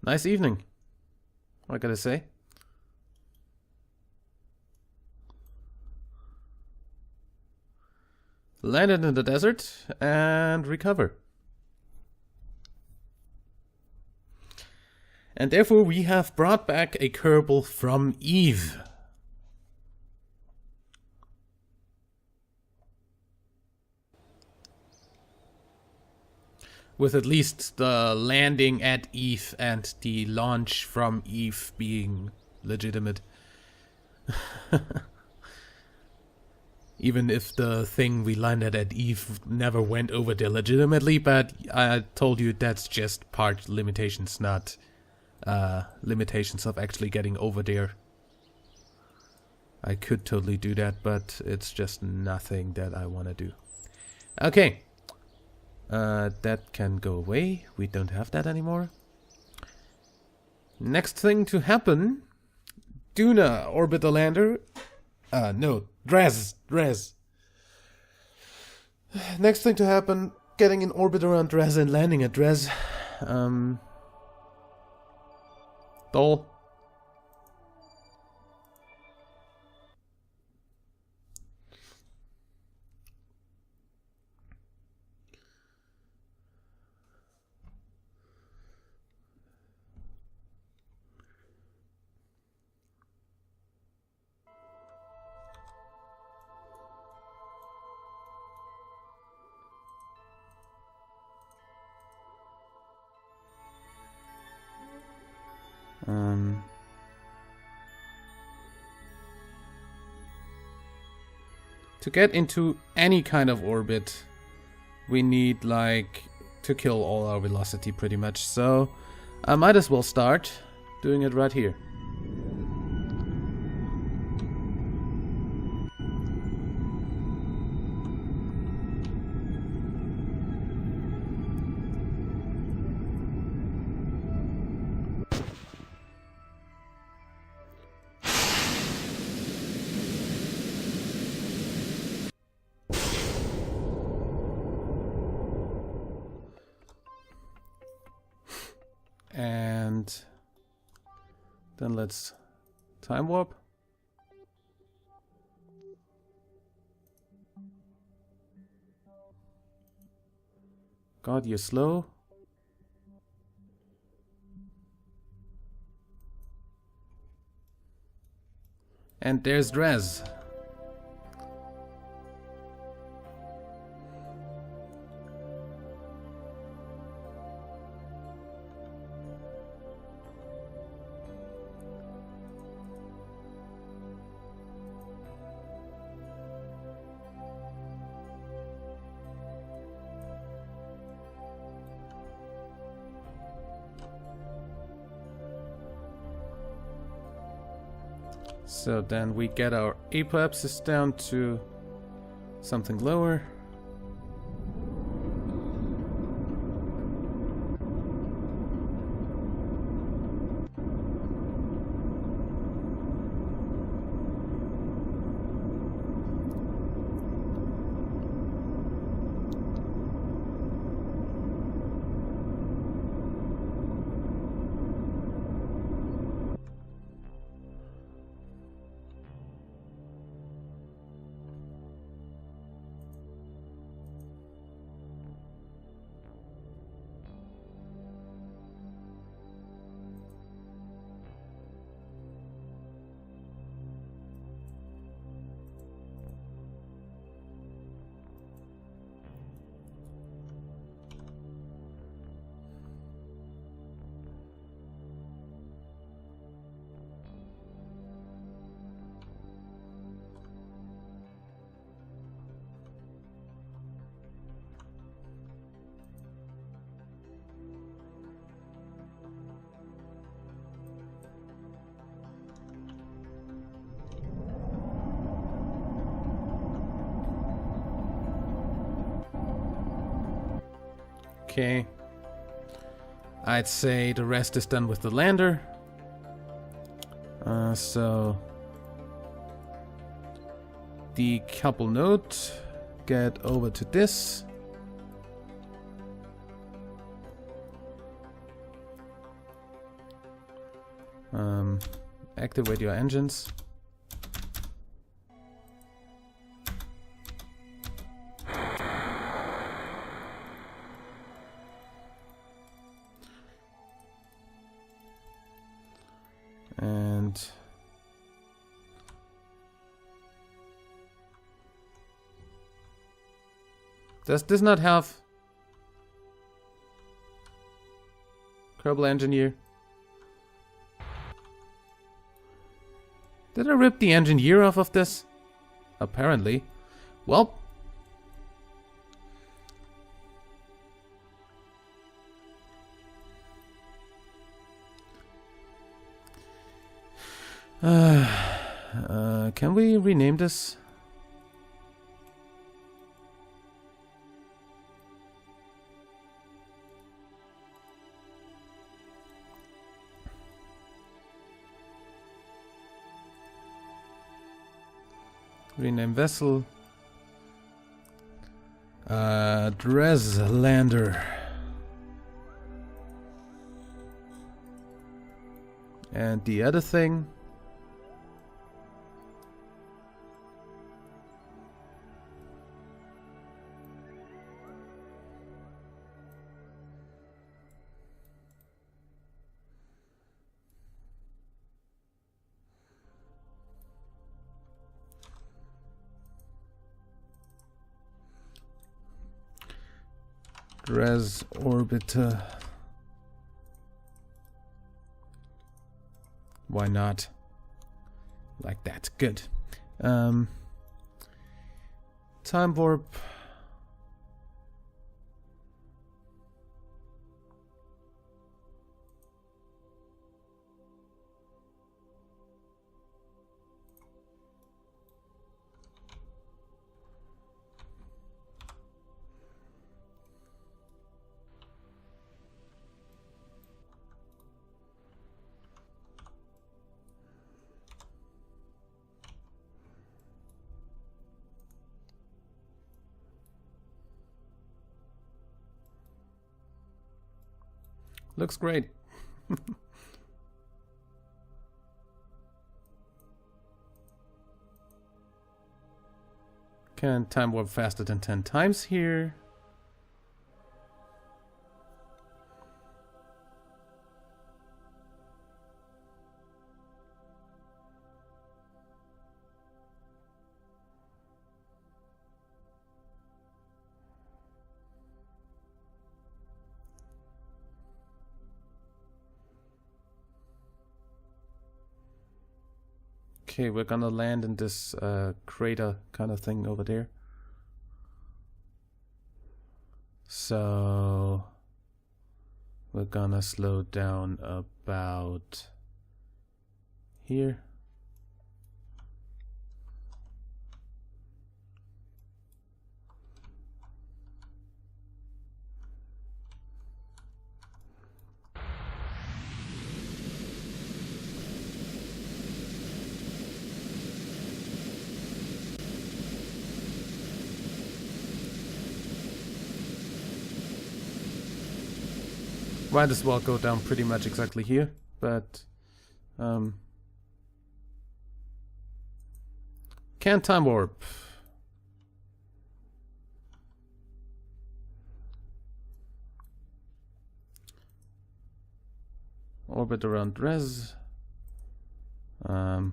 Nice evening, what I gotta say. Landed in the desert and recover. And therefore we have brought back a Kerbal from Eve. With at least the landing at Eve and the launch from Eve being legitimate. Even if the thing we landed at Eve never went over there legitimately, but I told you that's just part limitations, not limitations of actually getting over there. I could totally do that, but it's just nothing that I want to do. Okay. That can go away. We don't have that anymore. Next thing to happen. Duna, orbit the lander. No, Dres. Next thing to happen, getting in orbit around Dres and landing at Dres. Dol. To get into any kind of orbit, we need, like, to kill all our velocity pretty much. So, I might as well start doing it right here. And then let's time warp. God, you're slow. And there's Dres. So then we get our apoapsis down to something lower. Okay. I'd say the rest is done with the lander. So the Kerbal node, get over to this. Activate your engines. And does this not have Kerbal engineer? Did I rip the engineer off of this? Apparently. Well. Can we rename this? Rename vessel. Dres lander. And the other thing. Res orbiter. Why not? Like that. Good. Time warp. Looks great. Can time warp faster than 10 times here. Okay, we're gonna land in this crater kind of thing over there. So we're gonna slow down about here. Might as well go down pretty much exactly here, but can time warp. Orbit around res. Gonna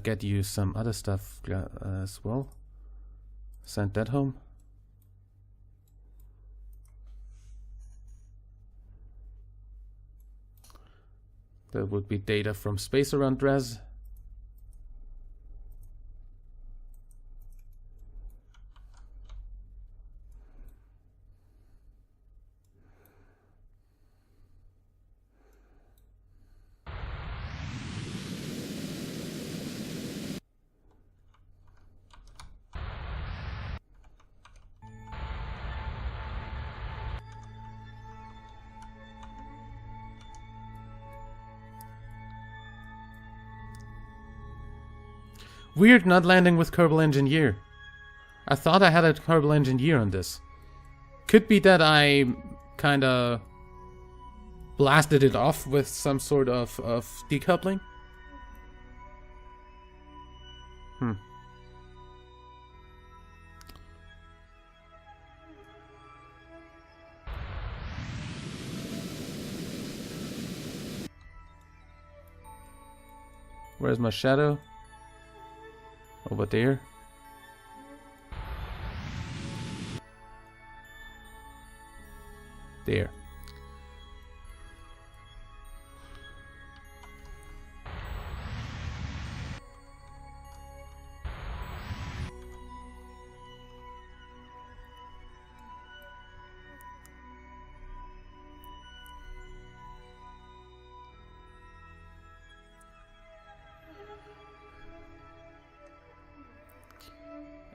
get you some other stuff as well. Send that home. That would be data from space around res. Weird not landing with Kerbal Engineer. I thought I had a Kerbal Engineer on this. Could be that I kinda blasted it off with some sort of decoupling. Where's my shadow? Over there. There.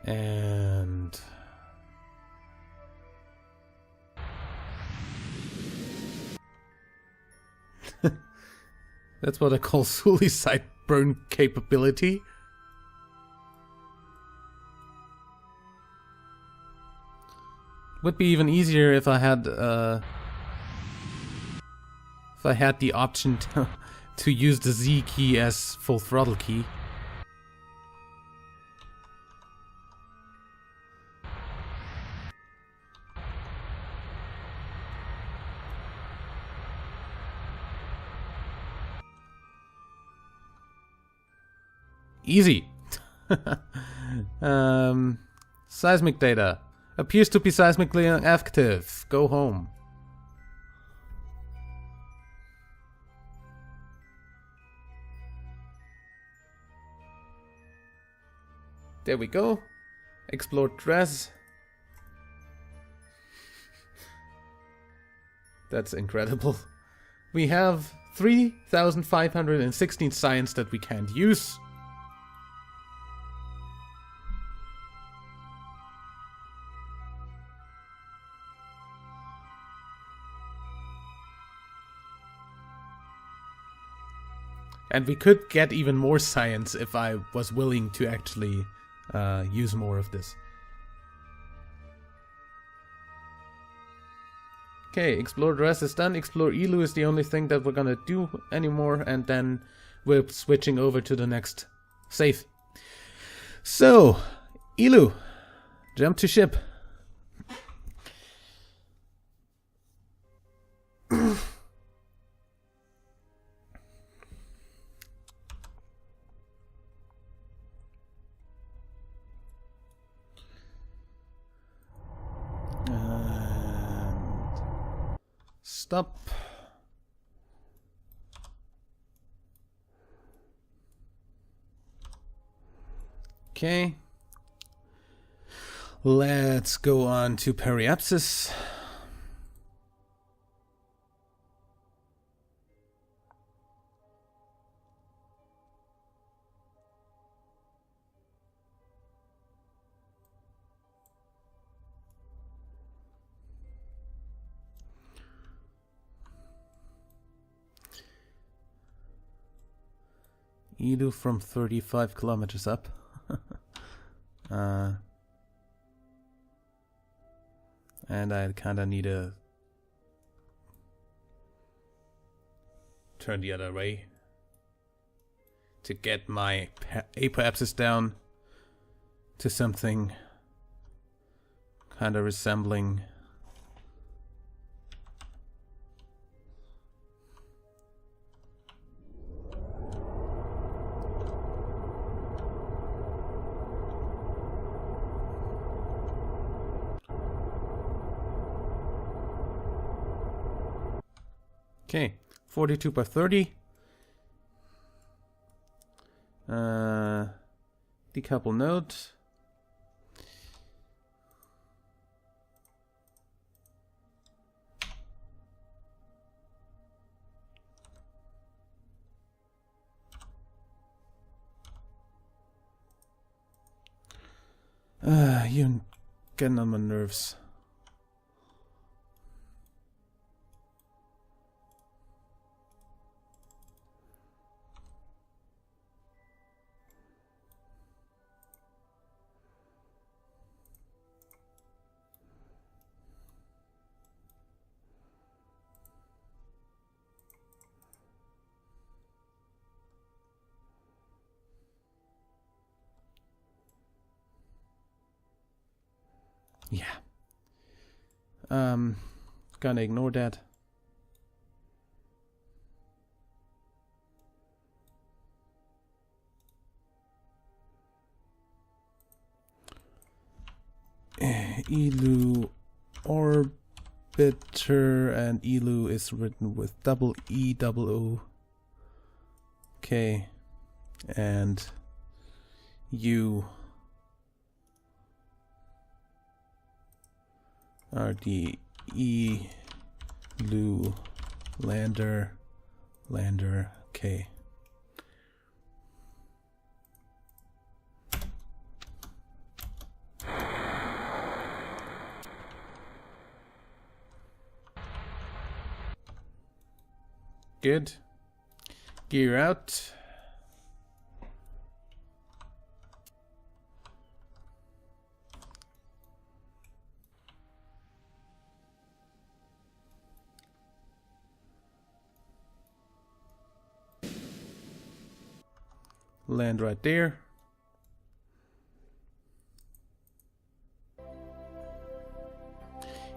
And that's what I call suicide burn capability. Would be even easier if I had the option to use the Z key as full throttle key. Easy. Seismic data. Appears to be seismically active. Go home. There we go. Explore dress. That's incredible. We have 3,516 science that we can't use. And we could get even more science if I was willing to actually use more of this. Okay, Explore the rest is done. Explore Elu is the only thing that we're gonna do anymore, and then we're switching over to the next save. So, Elu, jump to ship. Stop. Okay. Let's go on to periapsis. Edu from 35 kilometers up. And I kinda need to turn the other way to get my apoapsis down to something kinda resembling okay, 42 by 30. Decouple node. You're getting on my nerves. Yeah. Gonna ignore that. Elu orbiter, and Elu is written with double E double O. Okay, and you are the Elu lander. Okay. Good. Gear out. Land right there.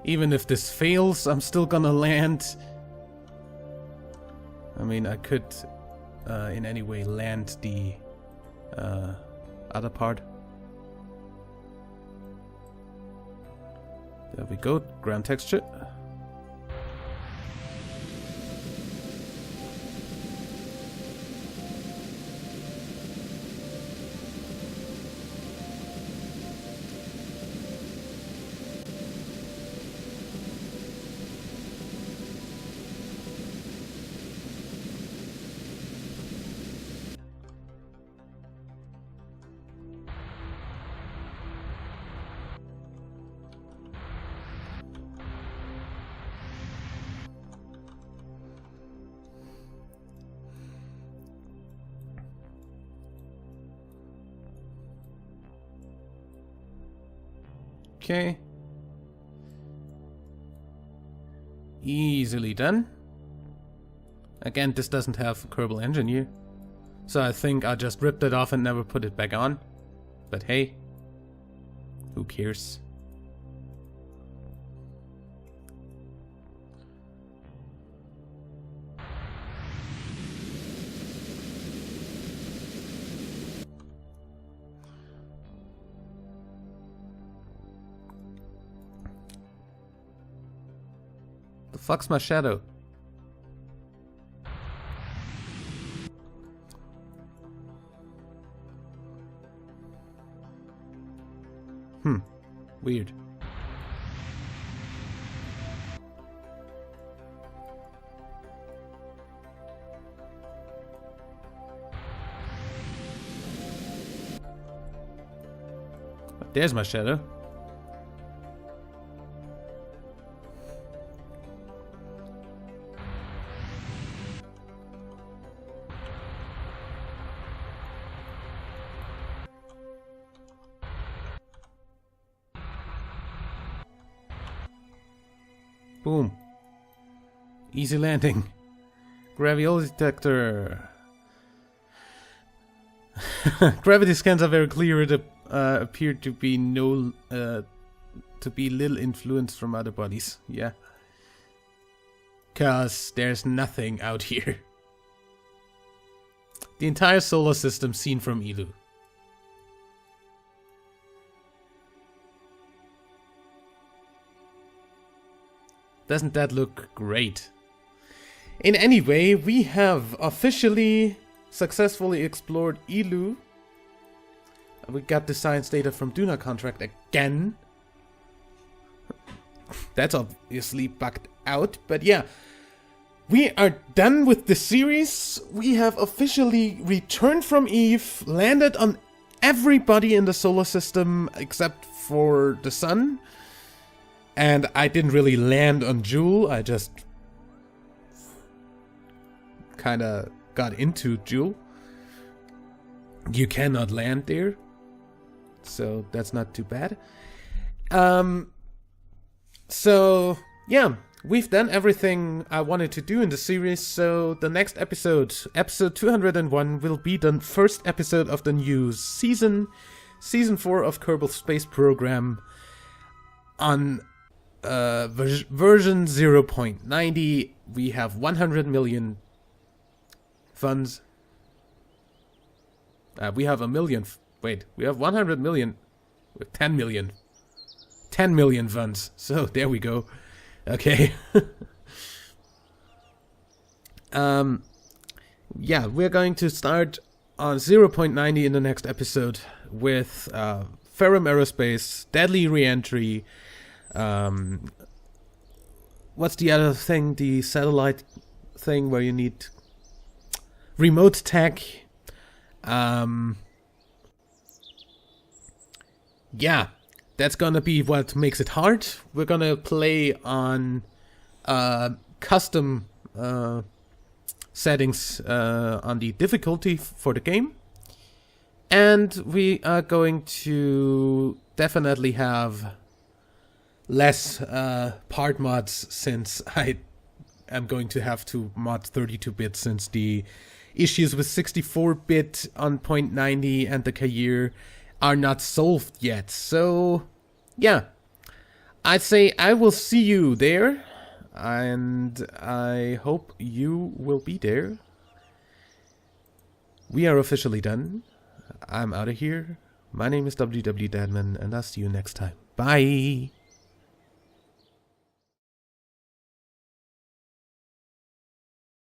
Even if this fails, I'm still gonna land. I mean, I could in any way land the other part. There we go, ground texture. Okay. Easily done. Again, this doesn't have Kerbal engine here, so I think I just ripped it off and never put it back on. But hey, who cares? The fuck's my shadow? Weird. There's my shadow. Boom. Easy landing. Gravity detector. Gravity scans are very clear. It appeared to be little influence from other bodies. Yeah. 'Cause there's nothing out here. The entire solar system seen from Elu. Doesn't that look great? In any way, we have officially successfully explored Elu. We got the science data from Duna contract again. That's obviously bugged out, but yeah. We are done with the series. We have officially returned from Eve, landed on everybody in the solar system except for the sun. And I didn't really land on Jewel, I just kinda got into Jewel. You cannot land there, so that's not too bad. So yeah, we've done everything I wanted to do in the series, so the next episode, episode 201, will be the first episode of the new season 4 of Kerbal Space Program. On version 0.90, we have 100 million funds. We have a million. Wait, we have 100 million. 10 million. 10 million funds. So there we go. Okay. Yeah, we're going to start on 0.90 in the next episode with Ferrum Aerospace, Deadly Reentry. What's the other thing? The satellite thing where you need remote tech. Yeah, that's gonna be what makes it hard. We're gonna play on custom settings on the difficulty for the game. And we are going to definitely have less part mods, since I am going to have to mod 32-bit, since the issues with 64-bit on .90 and the Kair are not solved yet. So, yeah. I'd say I will see you there, and I hope you will be there. We are officially done. I'm out of here. My name is WWEdeadman, and I'll see you next time. Bye!